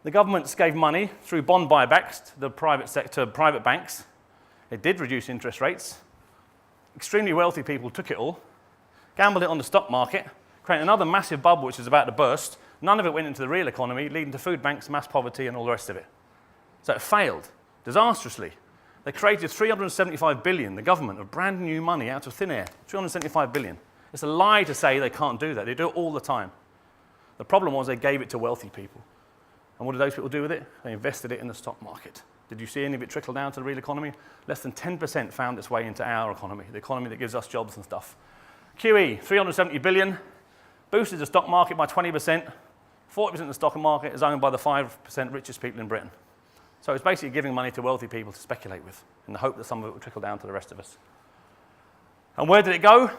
the governments gave money through bond buybacks to the private sector, private banks. It did reduce interest rates. Extremely wealthy people took it all, gambled it on the stock market, created another massive bubble which is about to burst. None of it went into the real economy, leading to food banks, mass poverty, and all the rest of it. So it failed disastrously. They created 375 billion, the government, of brand new money out of thin air. 375 billion. It's a lie to say they can't do that. They do it all the time. The problem was they gave it to wealthy people. And what did those people do with it? They invested it in the stock market. Did you see any of it trickle down to the real economy? Less than 10% found its way into our economy, the economy that gives us jobs and stuff. QE, 370 billion, boosted the stock market by 20%, 40% of the stock market is owned by the 5% richest people in Britain. So it's basically giving money to wealthy people to speculate with in the hope that some of it will trickle down to the rest of us. And where did it go?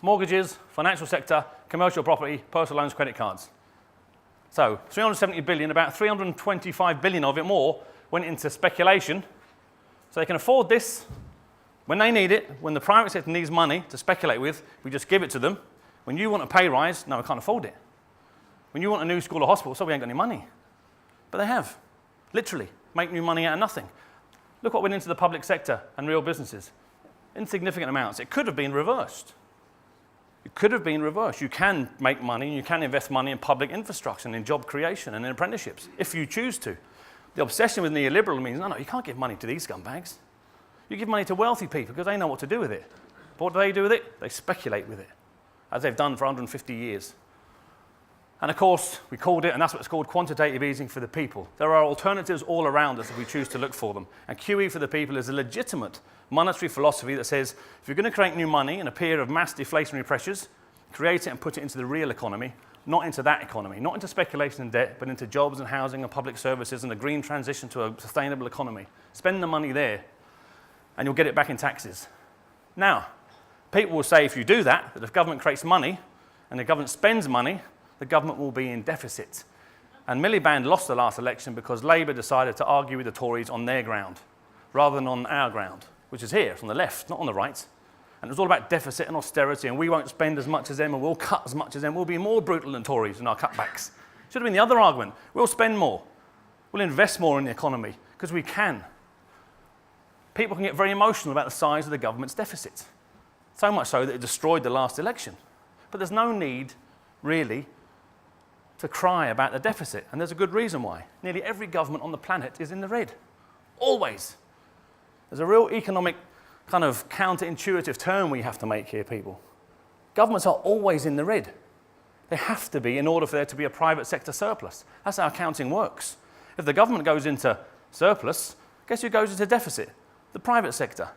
Mortgages, financial sector, commercial property, personal loans, credit cards. So 370 billion, about 325 billion of it more went into speculation. So they can afford this when they need it. When the private sector needs money to speculate with, we just give it to them. When you want a pay rise, no, I can't afford it. When you want a new school or hospital, so we ain't got any money. But they have, literally, make new money out of nothing. Look what went into the public sector and real businesses. Insignificant amounts. It could have been reversed. It could have been reversed. You can make money, and you can invest money in public infrastructure and in job creation and in apprenticeships, if you choose to. The obsession with neoliberal means, no, you can't give money to these scumbags. You give money to wealthy people because they know what to do with it. But what do they do with it? They speculate with it, as they've done for 150 years. And of course, we called it, and that's what it's called, quantitative easing for the people. There are alternatives all around us if we choose to look for them. And QE for the people is a legitimate monetary philosophy that says, if you're going to create new money in a period of mass deflationary pressures, create it and put it into the real economy, not into that economy, not into speculation and debt, but into jobs and housing and public services and a green transition to a sustainable economy. Spend the money there, and you'll get it back in taxes. Now, people will say if you do that, that if government creates money and the government spends money, the government will be in deficit. And Miliband lost the last election because Labour decided to argue with the Tories on their ground, rather than on our ground, which is here, it's on the left, not on the right. And it was all about deficit and austerity, and we won't spend as much as them, and we'll cut as much as them. We'll be more brutal than Tories in our cutbacks. Should have been the other argument. We'll spend more. We'll invest more in the economy, because we can. People can get very emotional about the size of the government's deficit. So much so that it destroyed the last election. But there's no need, really, to cry about the deficit, and there's a good reason why. Nearly every government on the planet is in the red. Always. There's a real economic kind of counterintuitive turn we have to make here, people. Governments are always in the red. They have to be in order for there to be a private sector surplus. That's how accounting works. If the government goes into surplus, guess who goes into deficit? The private sector.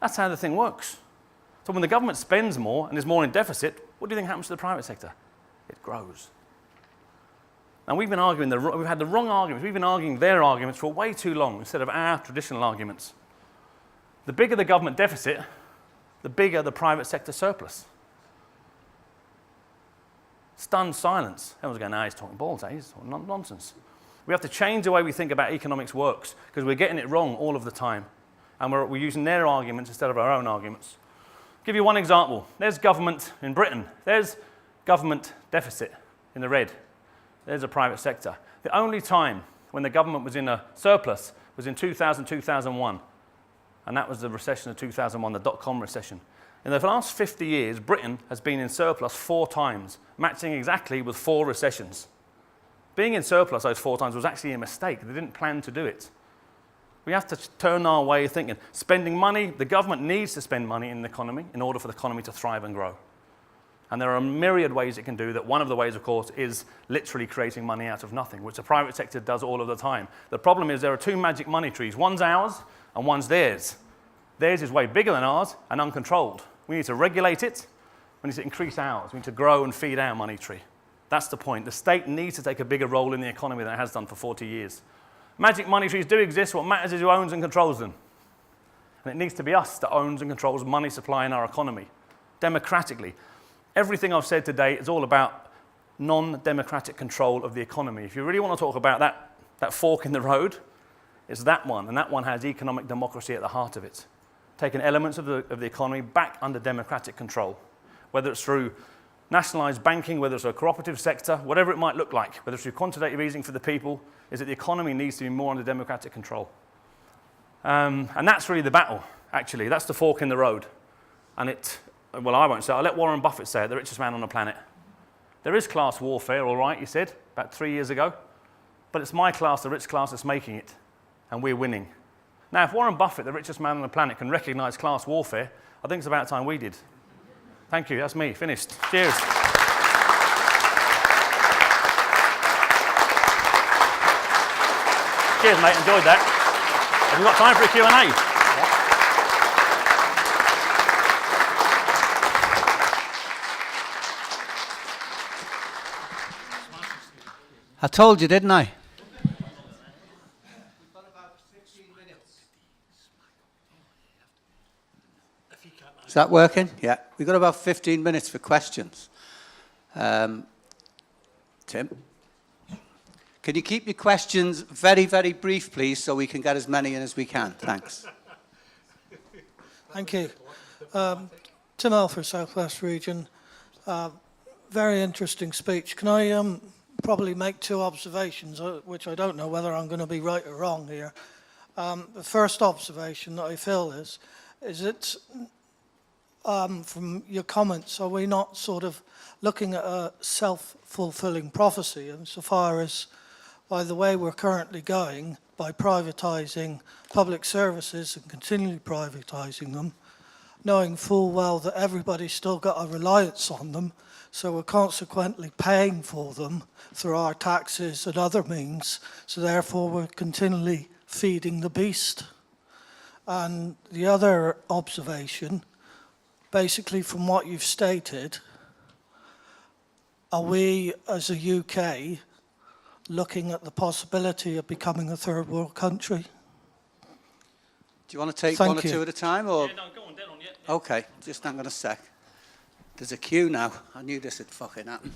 That's how the thing works. So when the government spends more and is more in deficit, what do you think happens to the private sector? It grows. And we've been arguing, we've had the wrong arguments. We've been arguing their arguments for way too long instead of our traditional arguments. The bigger the government deficit, the bigger the private sector surplus. Stunned silence. Everyone's going, no, he's talking balls, he's talking nonsense. We have to change the way we think about economics works because we're getting it wrong all of the time. And we're using their arguments instead of our own arguments. I'll give you one example. There's government in Britain. There's government deficit in the red. There's a private sector. The only time when the government was in a surplus was in 2000, 2001. And that was the recession of 2001, the dot-com recession. In the last 50 years, Britain has been in surplus 4 times, matching exactly with 4 recessions. Being in surplus those 4 times was actually a mistake. They didn't plan to do it. We have to turn our way of thinking. Spending money, the government needs to spend money in the economy in order for the economy to thrive and grow. And there are a myriad ways it can do that. One of the ways, of course, is literally creating money out of nothing, which the private sector does all of the time. The problem is there are 2 magic money trees. One's ours and one's theirs. Theirs is way bigger than ours and uncontrolled. We need to regulate it. We need to increase ours. We need to grow and feed our money tree. That's the point. The state needs to take a bigger role in the economy than it has done for 40 years. Magic money trees do exist. What matters is who owns and controls them. And it needs to be us that owns and controls money supply in our economy, democratically. Everything I've said today is all about non-democratic control of the economy. If you really want to talk about that fork in the road, it's that one, and that one has economic democracy at the heart of it. Taking elements of the economy back under democratic control, whether it's through nationalised banking, whether it's a cooperative sector, whatever it might look like, whether it's through quantitative easing for the people, is that the economy needs to be more under democratic control. And that's really the battle, actually. That's the fork in the road. And well, I won't say it. I'll let Warren Buffett say it, the richest man on the planet. There is class warfare, all right, he said, about 3 years ago. But it's my class, the rich class, that's making it. And we're winning. Now, if Warren Buffett, the richest man on the planet, can recognise class warfare, I think it's about time we did. Thank you, that's me, finished. Cheers. Cheers, mate, enjoyed that. Have you got time for a Q&A? I told you, didn't I? We've got about 15 minutes. Is that working? Yeah. We've got about 15 minutes for questions. Tim? Can you keep your questions very, very brief, please, so we can get as many in as we can? Thanks. Thank you. Tim Alford, South West Region. Very interesting speech. Can I probably make two observations, which I don't know whether I'm going to be right or wrong here. The first observation that I feel is it, from your comments, are we not sort of looking at a self-fulfilling prophecy insofar as, by the way we're currently going, by privatising public services and continually privatising them, knowing full well that everybody's still got a reliance on them, so we're consequently paying for them through our taxes and other means, so therefore we're continually feeding the beast. And the other observation, basically from what you've stated, are we as a UK looking at the possibility of becoming a third world country? Do you want to take Thank one or you. two at a time? Or? Yeah, no, go on, dead on, yeah. Okay, just hang on a sec. There's a queue now. I knew this would fucking happen.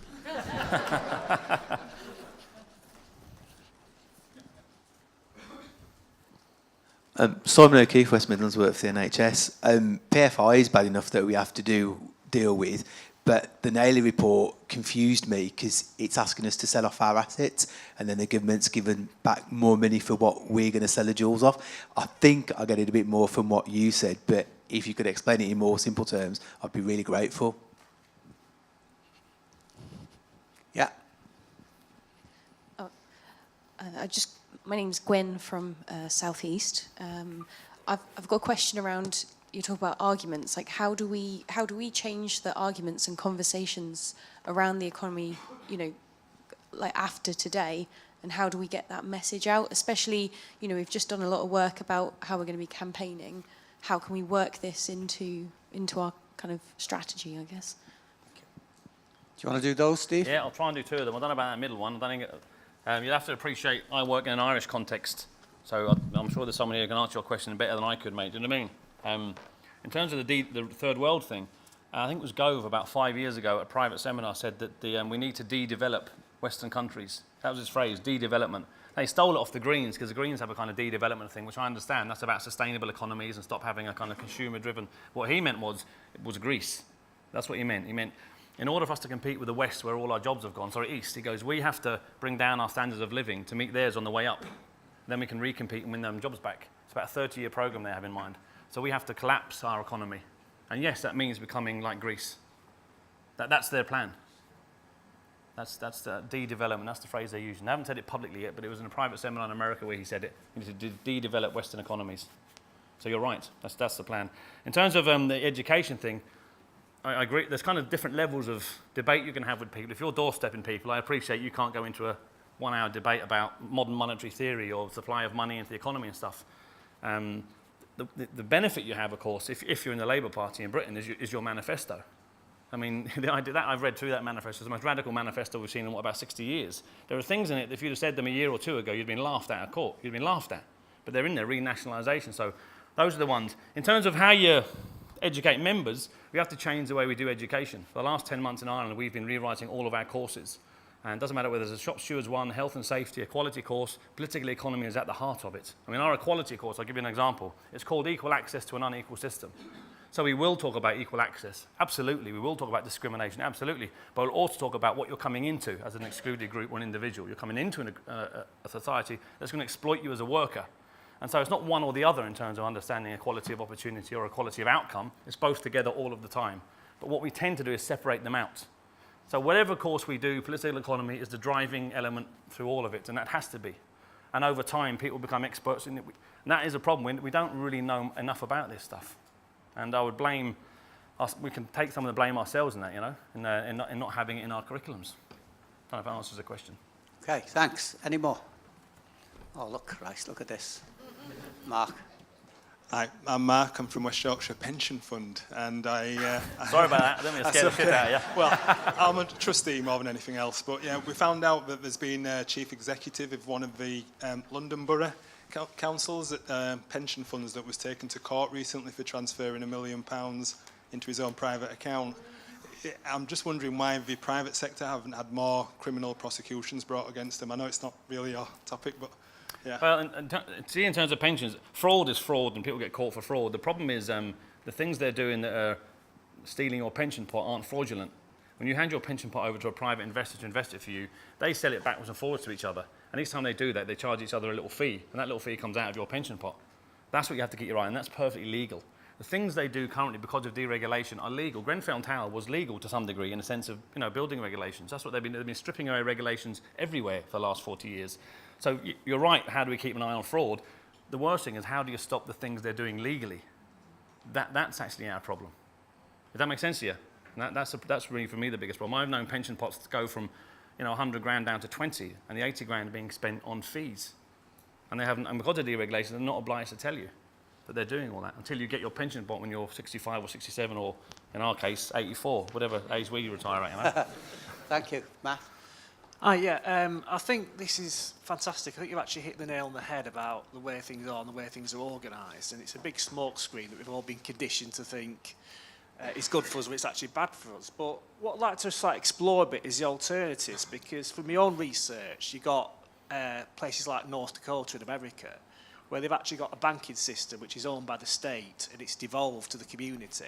Simon O'Keefe, West Midlands, work for the NHS. PFI is bad enough that we have to deal with, but the Naylor report confused me because it's asking us to sell off our assets and then the government's given back more money for what we're going to sell the jewels off. I think I get it a bit more from what you said, but if you could explain it in more simple terms, I'd be really grateful. Yeah. My name's Gwen from South East. I've got a question around, you talk about arguments, like how do we change the arguments and conversations around the economy, you know, like after today, and how do we get that message out? Especially, you know, we've just done a lot of work about how we're going to be campaigning. How can we work this into our kind of strategy, I guess? Do you want to do those, Steve? Yeah, I'll try and do two of them. I don't know about that middle one. I don't think you'll have to appreciate I work in an Irish context, so I'm sure there's someone here who can answer your question better than I could, mate. Do you know what I mean? In terms of the third world thing, I think it was Gove about 5 years ago at a private seminar said that we need to de-develop Western countries. That was his phrase, de-development. They stole it off the Greens because the Greens have a kind of de-development thing, which I understand. That's about sustainable economies and stop having a kind of consumer-driven. What he meant was Greece. That's what he meant. He meant, in order for us to compete with the West, where all our jobs have gone, East, he goes, we have to bring down our standards of living to meet theirs on the way up. Then we can recompete and win them jobs back. It's about a 30-year program they have in mind. So we have to collapse our economy. And yes, that means becoming like Greece. That's their plan. That's the de-development. That's the phrase they're using. They haven't said it publicly yet, but it was in a private seminar in America where he said it. We need to de-develop Western economies. So you're right. That's the plan. In terms of the education thing, I agree. There's kind of different levels of debate you can have with people. If you're doorstepping people, I appreciate you can't go into a 1-hour debate about modern monetary theory or supply of money into the economy and stuff. The benefit you have, of course, if you're in the Labour Party in Britain, is your manifesto. I mean, I've read through that manifesto. It's the most radical manifesto we've seen in, about 60 years. There are things in it that if you'd have said them a year or two ago, you'd been laughed at court. You'd been laughed at. But they're in there, renationalisation. So those are the ones. In terms of how you educate members, we have to change the way we do education. For the last 10 months in Ireland, we've been rewriting all of our courses. And it doesn't matter whether there's a shop stewards one, health and safety, equality course, political economy is at the heart of it. I mean, our equality course, I'll give you an example. It's called Equal Access to an Unequal System. So we will talk about equal access. Absolutely. We will talk about discrimination. Absolutely. But we'll also talk about what you're coming into as an excluded group or an individual. You're coming into a society that's going to exploit you as a worker. And so it's not one or the other in terms of understanding equality of opportunity or equality of outcome. It's both together all of the time. But what we tend to do is separate them out. So whatever course we do, political economy is the driving element through all of it, and that has to be. And over time, people become experts in it. And that is a problem. We don't really know enough about this stuff. And I would blame us. We can take some of the blame ourselves in that, you know, in not having it in our curriculums. I don't know if that answers the question. Okay, thanks. Any more? Oh, look, Christ, look at this. Mark. Hi, I'm Mark. I'm from West Yorkshire Pension Fund, and Sorry about that. I didn't mean to scare the shit out of you. Well, I'm a trustee more than anything else, but yeah, we found out that there's been a chief executive of one of the London Borough councils pension funds that was taken to court recently for transferring £1 million into his own private account. I'm just wondering why the private sector haven't had more criminal prosecutions brought against them. I know it's not really your topic, but yeah. Well, in terms of pensions, fraud is fraud and people get caught for fraud. The problem is the things they're doing that are stealing your pension pot aren't fraudulent. When you hand your pension pot over to a private investor to invest it for you, they sell it backwards and forwards to each other. And each time they do that, they charge each other a little fee. And that little fee comes out of your pension pot. That's what you have to get your eye on, and that's perfectly legal. The things they do currently because of deregulation are legal. Grenfell Tower was legal to some degree in the sense of building regulations. That's what they've been stripping away regulations everywhere for the last 40 years. So you're right, how do we keep an eye on fraud? The worst thing is how do you stop the things they're doing legally? That's actually our problem. Does that make sense to you? And that's really, for me, the biggest problem. I've known pension pots go from 100 grand down to 20, and the 80 grand being spent on fees. And because of deregulation, they're not obliged to tell you that they're doing all that until you get your pension pot when you're 65 or 67 or, in our case, 84, whatever age we retire at. Thank you. Matt? I think this is fantastic. I think you've actually hit the nail on the head about the way things are and the way things are organised. And it's a big smoke screen that we've all been conditioned to think is good for us, but it's actually bad for us. But what I'd like to explore a bit is the alternatives, because from my own research, you've got places like North Dakota in America, where they've actually got a banking system which is owned by the state and it's devolved to the community.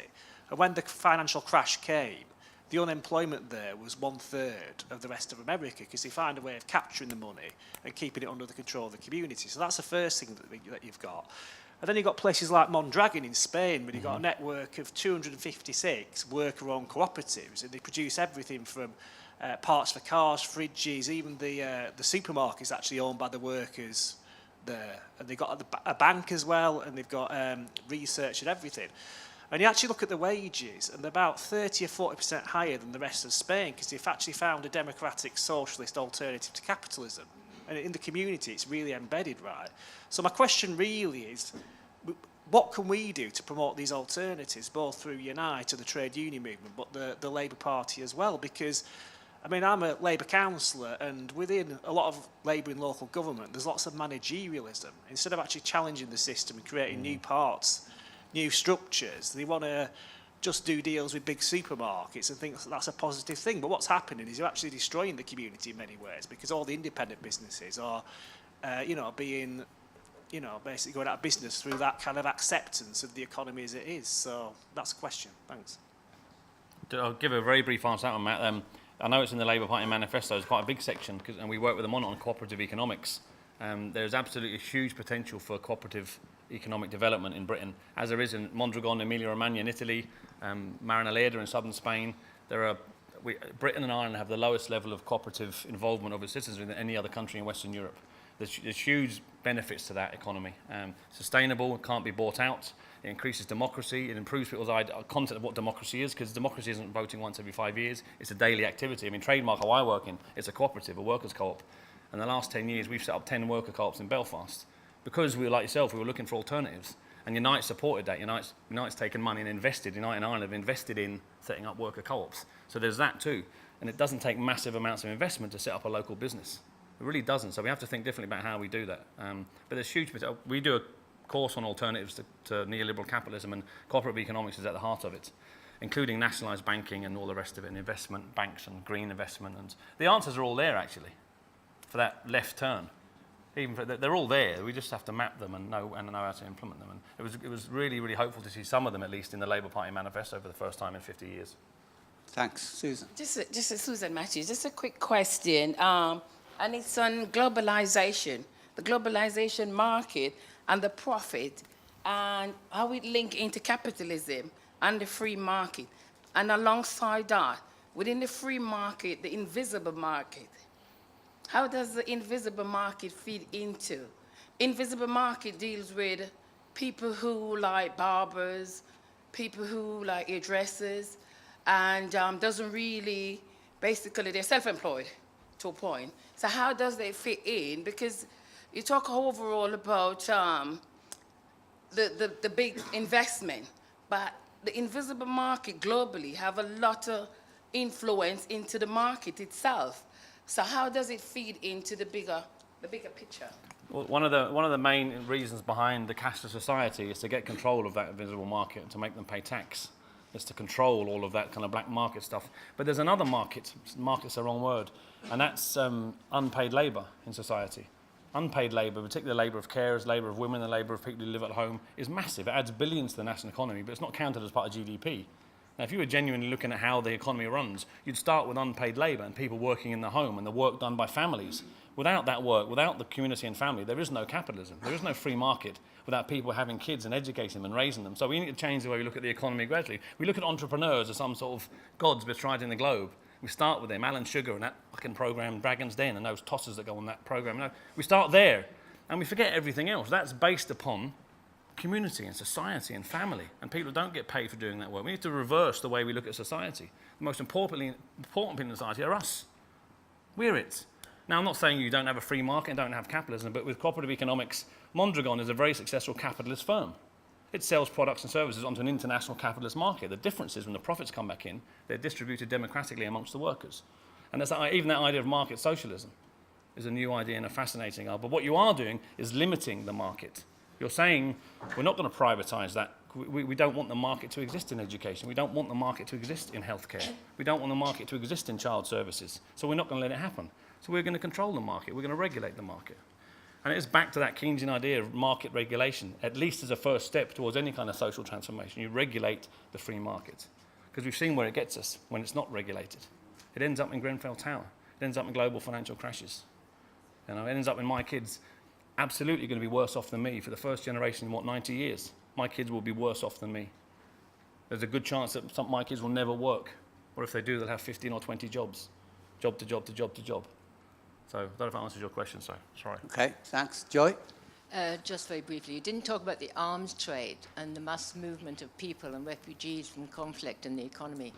And when the financial crash came, the unemployment there was 1/3 of the rest of America, because they find a way of capturing the money and keeping it under the control of the community. So that's the first thing that you've got. And then you've got places like Mondragon in Spain, where you've got a network of 256 worker-owned cooperatives, and they produce everything from parts for cars, fridges, even the supermarket is actually owned by the workers there. And they've got a bank as well, and they've got research and everything. And you actually look at the wages, and they're about 30 or 40% higher than the rest of Spain, because they've actually found a democratic socialist alternative to capitalism. And in the community, it's really embedded, right? So my question really is, what can we do to promote these alternatives, both through Unite and the trade union movement, but the Labour Party as well? Because, I mean, I'm a Labour councillor, and within a lot of Labour in local government, there's lots of managerialism. Instead of actually challenging the system and creating new parts, new structures, they want to just do deals with big supermarkets and think that's a positive thing. But what's happening is you're actually destroying the community in many ways, because all the independent businesses are, being, basically going out of business through that kind of acceptance of the economy as it is. So that's a question. Thanks. I'll give a very brief answer to that one, Matt. I know it's in the Labour Party manifesto. It's quite a big section, and we work with them on cooperative economics. There's absolutely huge potential for cooperative economic development in Britain, as there is in Mondragon, Emilia-Romagna in Italy, Marinaleda in southern Spain. Britain and Ireland have the lowest level of cooperative involvement of its citizens than any other country in Western Europe. There's huge benefits to that economy. Sustainable, it can't be bought out. It increases democracy. It improves people's concept of what democracy is, because democracy isn't voting once every 5 years. It's a daily activity. I mean, Trademark, how I work in, it's a cooperative, a workers' co-op. In the last 10 years, we've set up 10 worker co-ops in Belfast. Because we were like yourself, we were looking for alternatives. And Unite supported that. Unite's taken money and invested. Unite and Ireland have invested in setting up worker co-ops. So there's that too. And it doesn't take massive amounts of investment to set up a local business. It really doesn't. So we have to think differently about how we do that. But there's huge potential. We do a course on alternatives to neoliberal capitalism, and cooperative economics is at the heart of it, including nationalised banking and all the rest of it, and investment banks and green investment. And the answers are all there, actually, for that left turn. They're all there. We just have to map them and know how to implement them. And it was really, really hopeful to see some of them, at least, in the Labour Party manifesto for the first time in 50 years. Thanks. Susan? Just Susan Matthews, just a quick question. And it's on globalisation, the globalisation market and the profit, and how it link into capitalism and the free market. And alongside that, within the free market, the invisible market. How does the invisible market feed into? Invisible market deals with people who like barbers, people who like hairdressers, and doesn't really, basically, they're self-employed to a point. So how does they fit in? Because you talk overall about the big investment, but the invisible market globally have a lot of influence into the market itself. So how does it feed into the bigger picture? Well, one of the main reasons behind the cashless society is to get control of that invisible market and to make them pay tax. It's to control all of that kind of black market stuff. But there's another market, market's the wrong word, and that's unpaid labour in society. Unpaid labour, particularly the labour of carers, labour of women, the labour of people who live at home, is massive. It adds billions to the national economy, but it's not counted as part of GDP. Now, if you were genuinely looking at how the economy runs, you'd start with unpaid labour and people working in the home and the work done by families. Without that work, without the community and family, there is no capitalism. There is no free market without people having kids and educating them and raising them. So we need to change the way we look at the economy gradually. We look at entrepreneurs as some sort of gods bestriding the globe. We start with them, Alan Sugar and that fucking program, Dragon's Den, and those tossers that go on that program. No, we start there, and we forget everything else. That's based upon community and society and family, and people don't get paid for doing that work. We need to reverse the way we look at society. The most important people in society are us. We're it. Now, I'm not saying you don't have a free market and don't have capitalism, but with cooperative economics, Mondragon is a very successful capitalist firm. It sells products and services onto an international capitalist market. The difference is when the profits come back in, they're distributed democratically amongst the workers. And that's even that idea of market socialism is a new idea and a fascinating idea. But what you are doing is limiting the market. You're saying we're not going to privatise that. We don't want the market to exist in education. We don't want the market to exist in healthcare. We don't want the market to exist in child services. So we're not going to let it happen. So we're going to control the market. We're going to regulate the market. And it's back to that Keynesian idea of market regulation, at least as a first step towards any kind of social transformation. You regulate the free market. Because we've seen where it gets us when it's not regulated. It ends up in Grenfell Tower. It ends up in global financial crashes. You know, it ends up in my kids absolutely going to be worse off than me for the first generation in, 90 years. My kids will be worse off than me. There's a good chance that some of my kids will never work. Or if they do, they'll have 15 or 20 jobs. Job to job to job to job. So I don't know if that answers your question, so sorry. Okay, thanks. Joy? Just very briefly, you didn't talk about the arms trade and the mass movement of people and refugees from conflict in the economy.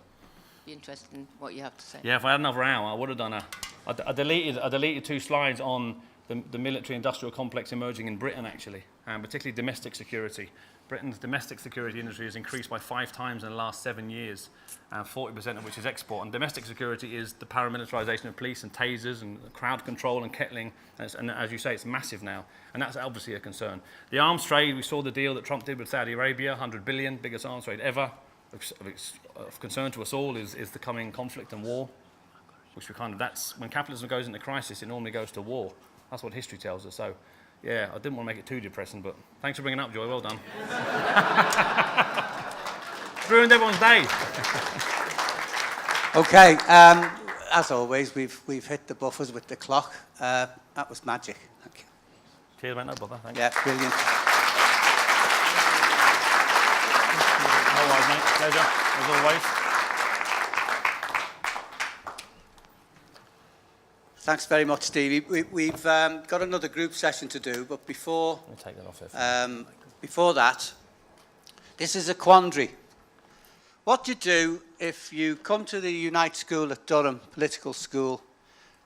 Be interested in what you have to say. Yeah, if I had another hour, I would have done I deleted 2 slides on the military-industrial complex emerging in Britain, actually, and particularly domestic security. Britain's domestic security industry has increased by 5 times in the last 7 years, 40% of which is export. And domestic security is the paramilitarisation of police and tasers and crowd control and kettling. And as you say, it's massive now. And that's obviously a concern. The arms trade, we saw the deal that Trump did with Saudi Arabia, 100 billion, biggest arms trade ever. Of concern to us all is the coming conflict and war, which that's when capitalism goes into crisis, it normally goes to war. That's what history tells us. So, yeah, I didn't want to make it too depressing, but thanks for bringing it up, Joy. Well done. Ruined everyone's day. Okay, as always, we've hit the buffers with the clock. That was magic. Thank you. Cheers, mate. No bother. Thanks. Yeah, brilliant. No worries, mate. Pleasure, as always. Thanks very much, Stevie. We've got another group session to do, but before Take that off here. before that, this is a quandary. What do you do if you come to the Unite School at Durham Political School,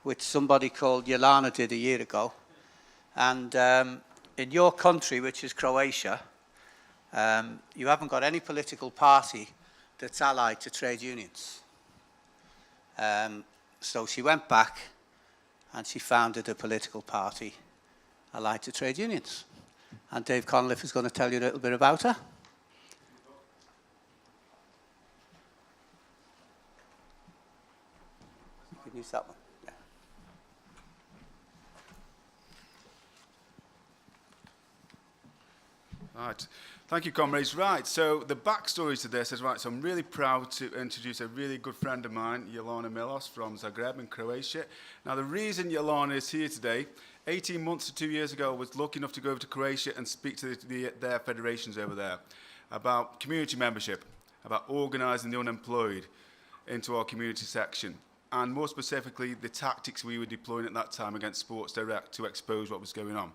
which somebody called Yelena did a year ago, and in your country, which is Croatia, you haven't got any political party that's allied to trade unions. So she went back and she founded a political party allied to trade unions. And Dave Conliffe is going to tell you a little bit about her. You can use that one. Yeah. Right. Thank you, comrades. Right, so the backstory to this is, right, so I'm really proud to introduce a really good friend of mine, Jelena Milos from Zagreb in Croatia. Now, the reason Jelena is here today, 18 months to 2 years ago, I was lucky enough to go over to Croatia and speak to their federations over there about community membership, about organising the unemployed into our community section, and more specifically, the tactics we were deploying at that time against Sports Direct to expose what was going on.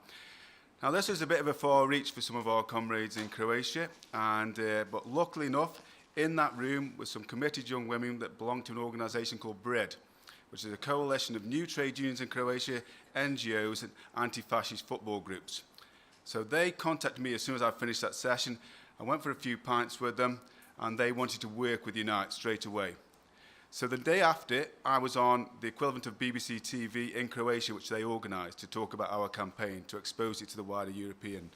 Now, this was a bit of a far reach for some of our comrades in Croatia, but luckily enough, in that room were some committed young women that belonged to an organisation called BRID, which is a coalition of new trade unions in Croatia, NGOs and anti-fascist football groups. So they contacted me as soon as I finished that session. I went for a few pints with them, and they wanted to work with Unite straight away. So the day after, I was on the equivalent of BBC TV in Croatia, which they organised to talk about our campaign, to expose it to the wider European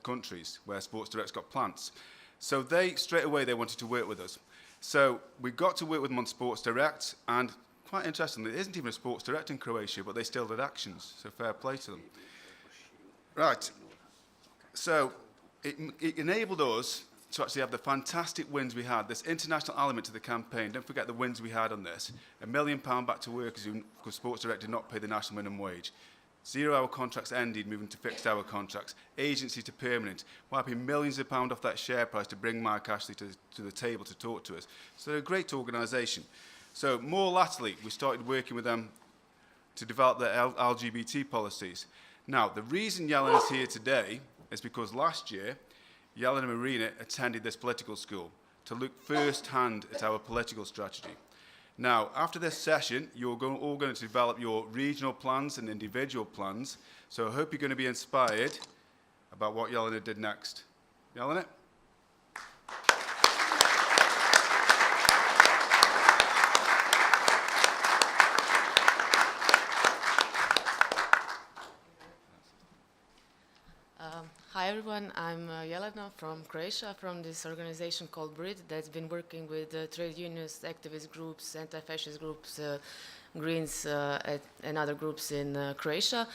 countries where Sports Direct's got plants. So straight away, they wanted to work with us. So we got to work with them on Sports Direct, and quite interestingly, there isn't even a Sports Direct in Croatia, but they still did actions, so fair play to them. Right, so it enabled us to actually have the fantastic wins we had, this international element to the campaign. Don't forget the wins we had on this. £1 million back to workers because Sports Direct did not pay the national minimum wage. 0-hour contracts ended, moving to fixed-hour contracts. Agency to permanent, wiping millions of pounds off that share price to bring Mike Ashley to the table to talk to us. So they're a great organisation. So more latterly, we started working with them to develop their LGBT policies. Now, the reason Yellen is here today is because last year, Yellen and Marina attended this political school to look first-hand at our political strategy. Now, after this session, you're all going to develop your regional plans and individual plans, so I hope you're going to be inspired about what Yelena did next. Yelena? Hi everyone, I'm Jelena from Croatia, from this organization called BRID that's been working with trade unions, activist groups, anti-fascist groups, Greens and other groups in Croatia.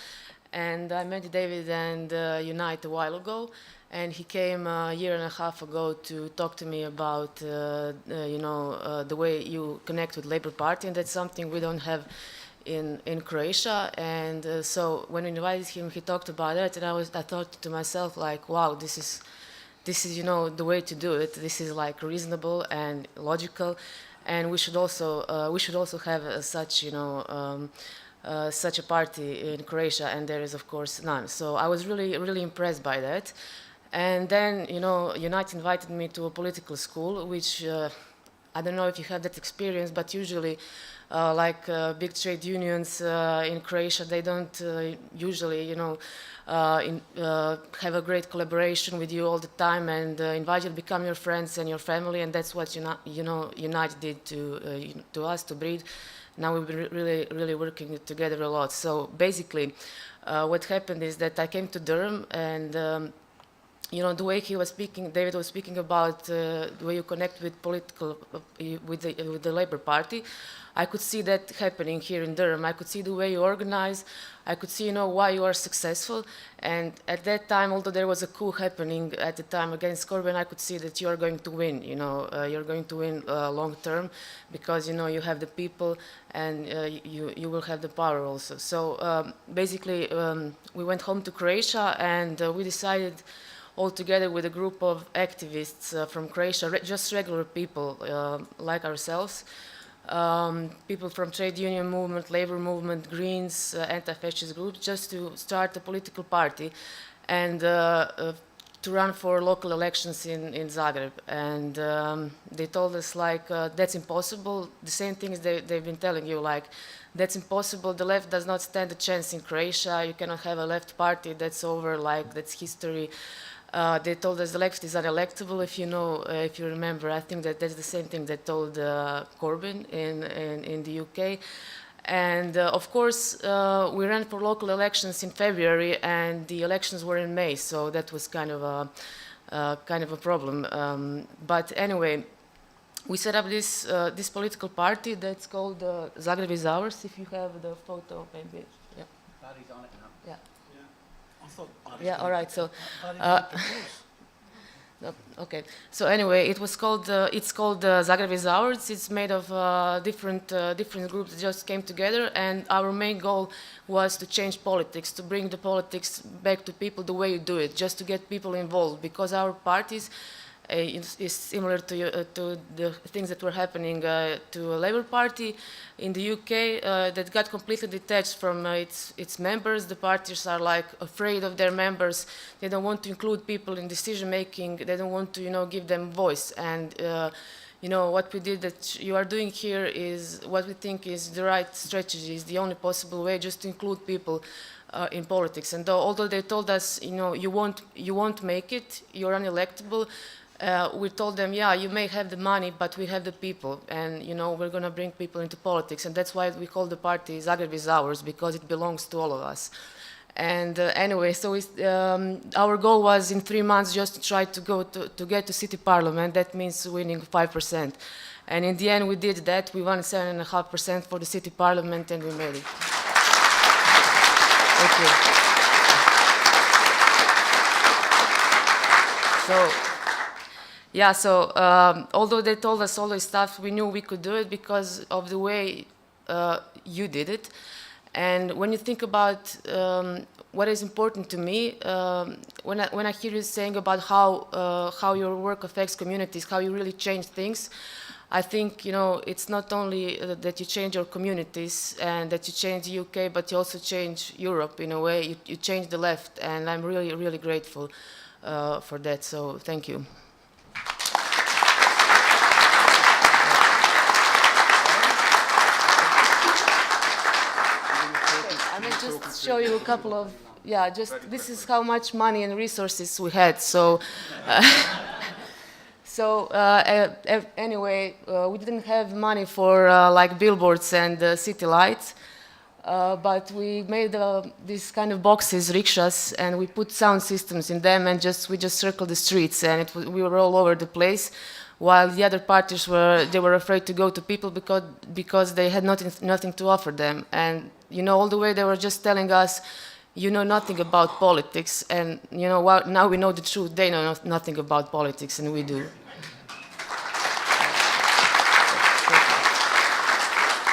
And I met David and Unite a while ago, and he came a year and a half ago to talk to me about the way you connect with Labour Party, and that's something we don't have in Croatia. And so when we invited him, he talked about it, and I thought to myself, like, wow, this is the way to do it. This is like reasonable and logical, and we should also have such a party in Croatia, and there is of course none. So I was really impressed by that. And then Unite invited me to a political school, which I don't know if you have that experience, but usually big trade unions in Croatia, they don't usually, have a great collaboration with you all the time and invite you to become your friends and your family, and that's what Unite did to us, to BRID. Now we've been really working together a lot. So basically, what happened is that I came to Durham, and the way he was speaking, David was speaking about the way you connect with with the Labour Party. I could see that happening here in Durham. I could see the way you organize. I could see, why you are successful. And at that time, although there was a coup happening at the time against Corbyn, I could see that you are going to win. You're going to win long term because you have the people and you will have the power also. So basically, we went home to Croatia, and we decided all together with a group of activists from Croatia, just regular people like ourselves, people from trade union movement, labor movement, Greens, anti-fascist groups, just to start a political party and to run for local elections in Zagreb. And they told us, that's impossible. The same things they've been telling you, that's impossible. The left does not stand a chance in Croatia. You cannot have a left party. That's over, that's history. They told us the left is unelectable, if you remember. I think that's the same thing they told Corbyn in the UK. And of course, we ran for local elections in February, and the elections were in May, so that was kind of a problem. But anyway, we set up this political party that's called Zagreb is Ours. If you have the photo, maybe. Yeah. Barry's on it now. Yeah. Yeah, all right. So, okay. So anyway, it's called Zagreb is Ours. It's made of different groups that just came together, and our main goal was to change politics, to bring the politics back to people the way you do it, just to get people involved, because our parties is similar to the things that were happening to a Labour Party in the UK that got completely detached from its members. The parties are afraid of their members. They don't want to include people in decision making. They don't want to give them voice. And what we did, that you are doing here, is what we think is the right strategy, is the only possible way, just to include people in politics. And although they told us, you won't make it, you're unelectable, we told them, yeah, you may have the money, but we have the people, and we're going to bring people into politics, and that's why we call the party Zagreb is ours, because it belongs to all of us. And anyway, so our goal was in 3 months just to try to get to city parliament. That means winning 5%. And in the end, we did that. We won 7.5% for the city parliament, and we made it. Thank you. So although they told us all this stuff, we knew we could do it because of the way you did it. And when you think about what is important to me, when I hear you saying about how your work affects communities, how you really change things, I think it's not only that you change your communities and that you change the UK, but you also change Europe in a way. You change the left, and I'm really, really grateful for that. So thank you. I will just show you a couple of, this is how much money and resources we had. So, anyway, we didn't have money for like billboards and city lights, but we made these kind of boxes, rickshaws, and we put sound systems in them, and we just circled the streets, and we were all over the place. While the other parties were afraid to go to people because they had nothing to offer them. And all the way they were just telling us, you know nothing about politics, and now we know the truth. They know nothing about politics, and we do.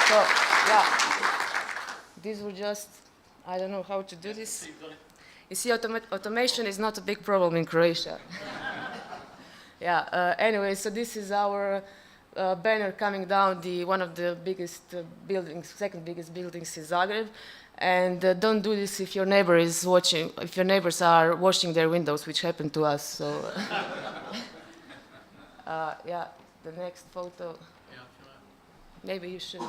So these were just, I don't know how to do this. You see, automation is not a big problem in Croatia. Anyway, so this is our banner coming down one of the biggest buildings, second biggest buildings in Zagreb. And don't do this if your neighbor is watching, if your neighbors are washing their windows, which happened to us. So, the next photo. Maybe you should.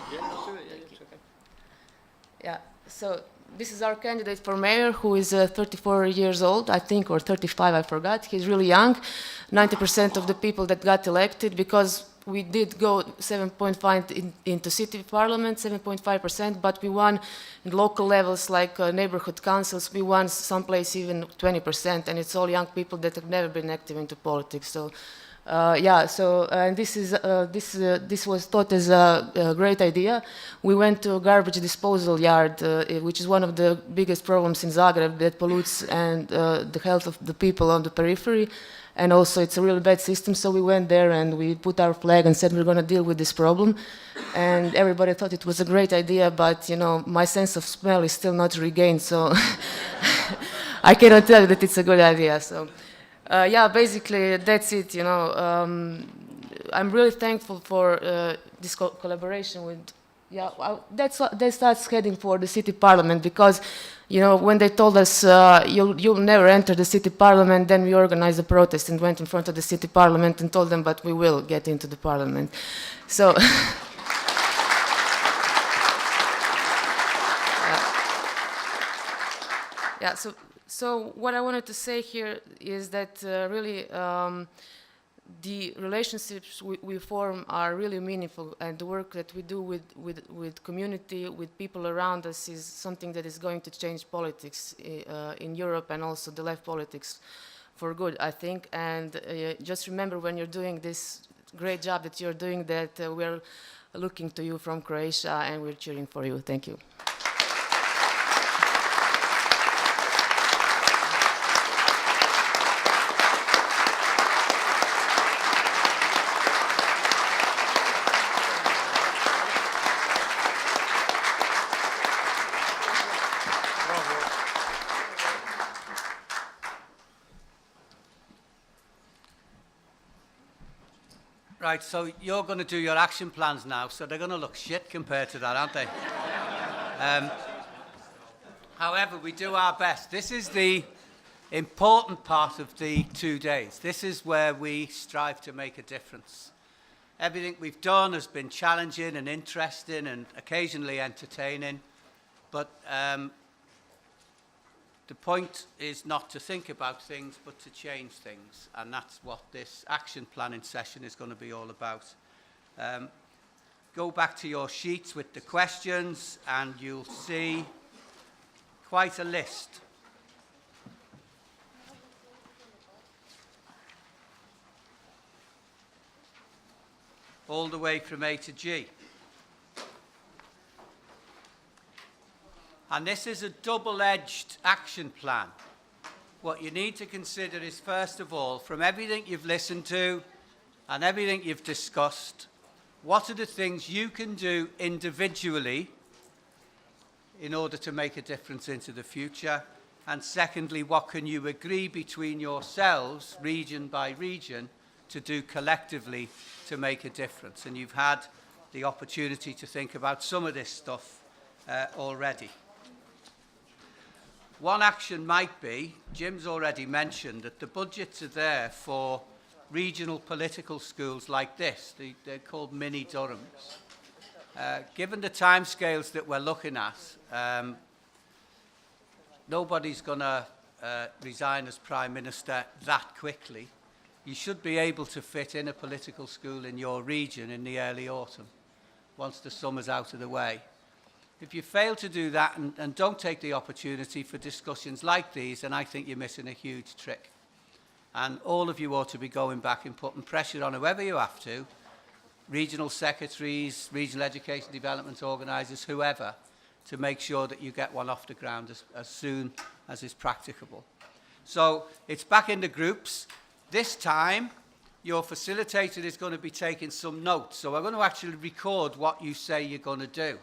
So this is our candidate for mayor, who is 34 years old, I think, or 35, I forgot. He's really young. 90% of the people that got elected, because we did go 7.5 into city parliament, 7.5%, but we won in local levels like neighborhood councils. We won someplace even 20%, and it's all young people that have never been active into politics. So, and this was thought as a great idea. We went to a garbage disposal yard, which is one of the biggest problems in Zagreb that pollutes and the health of the people on the periphery. And also it's a really bad system, so we went there and we put our flag and said we're going to deal with this problem. And everybody thought it was a great idea, but my sense of smell is still not regained, so I cannot tell you that it's a good idea. So basically that's it. I'm really thankful for this collaboration with. That's us heading for the city parliament, because when they told us you'll never enter the city parliament, then we organized a protest and went in front of the city parliament and told them, but we will get into the parliament. So so what I wanted to say here is that really the relationships we form are really meaningful, and the work that we do with community, with people around us, is something that is going to change politics in Europe, and also the left politics for good, I think. And just remember, when you're doing this great job that you're doing, that we're looking to you from Croatia, and we're cheering for you. Thank you. Right, so you're going to do your action plans now, so they're going to look shit compared to that, aren't they? However, we do our best. This is the important part of the 2 days. This is where we strive to make a difference. Everything we've done has been challenging and interesting and occasionally entertaining, but the point is not to think about things, but to change things. And that's what this action planning session is going to be all about. Go back to your sheets with the questions and you'll see quite a list. All the way from A to G. And this is a double-edged action plan. What you need to consider is, first of all, from everything you've listened to and everything you've discussed, what are the things you can do individually in order to make a difference into the future? And secondly, what can you agree between yourselves, region by region, to do collectively to make a difference? And you've had the opportunity to think about some of this stuff already. One action might be, Jim's already mentioned, that the budgets are there for regional political schools like this. They're called mini Durhams. Given the timescales that we're looking at, nobody's going to resign as Prime Minister that quickly. You should be able to fit in a political school in your region in the early autumn, once the summer's out of the way. If you fail to do that and don't take the opportunity for discussions like these, then I think you're missing a huge trick. And all of you ought to be going back and putting pressure on whoever you have to, regional secretaries, regional education development organisers, whoever, to make sure that you get one off the ground as soon as is practicable. So it's back in the groups. This time, your facilitator is going to be taking some notes. So we're going to actually record what you say you're going to do,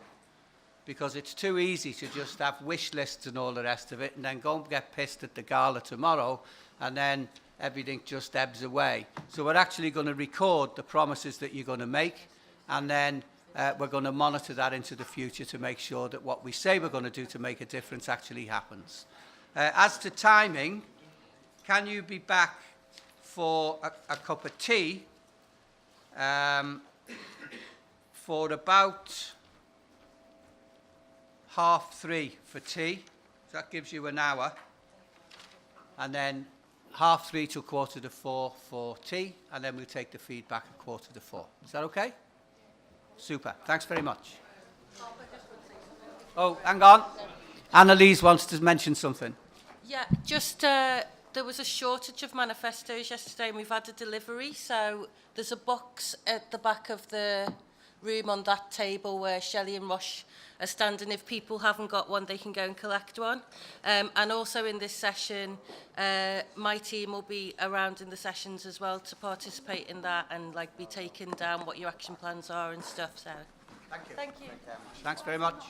because it's too easy to just have wish lists and all the rest of it and then go and get pissed at the gala tomorrow and then everything just ebbs away. So we're actually going to record the promises that you're going to make, and then we're going to monitor that into the future to make sure that what we say we're going to do to make a difference actually happens. As to timing, can you be back for a cup of tea for about 3:30 for tea? So that gives you an hour. And then 3:30 till 4:45 for tea, and then we'll take the feedback at 4:45. Is that okay? Super. Thanks very much. Oh, hang on. Annalise wants to mention something. Yeah, just there was a shortage of manifestos yesterday and we've had a delivery, so there's a box at the back of the room on that table where Shelley and Rosh are standing. If people haven't got one, they can go and collect one. And also in this session, my team will be around in the sessions as well to participate in that and like be taking down what your action plans are and stuff. So thank you. Thank you. Thanks very much.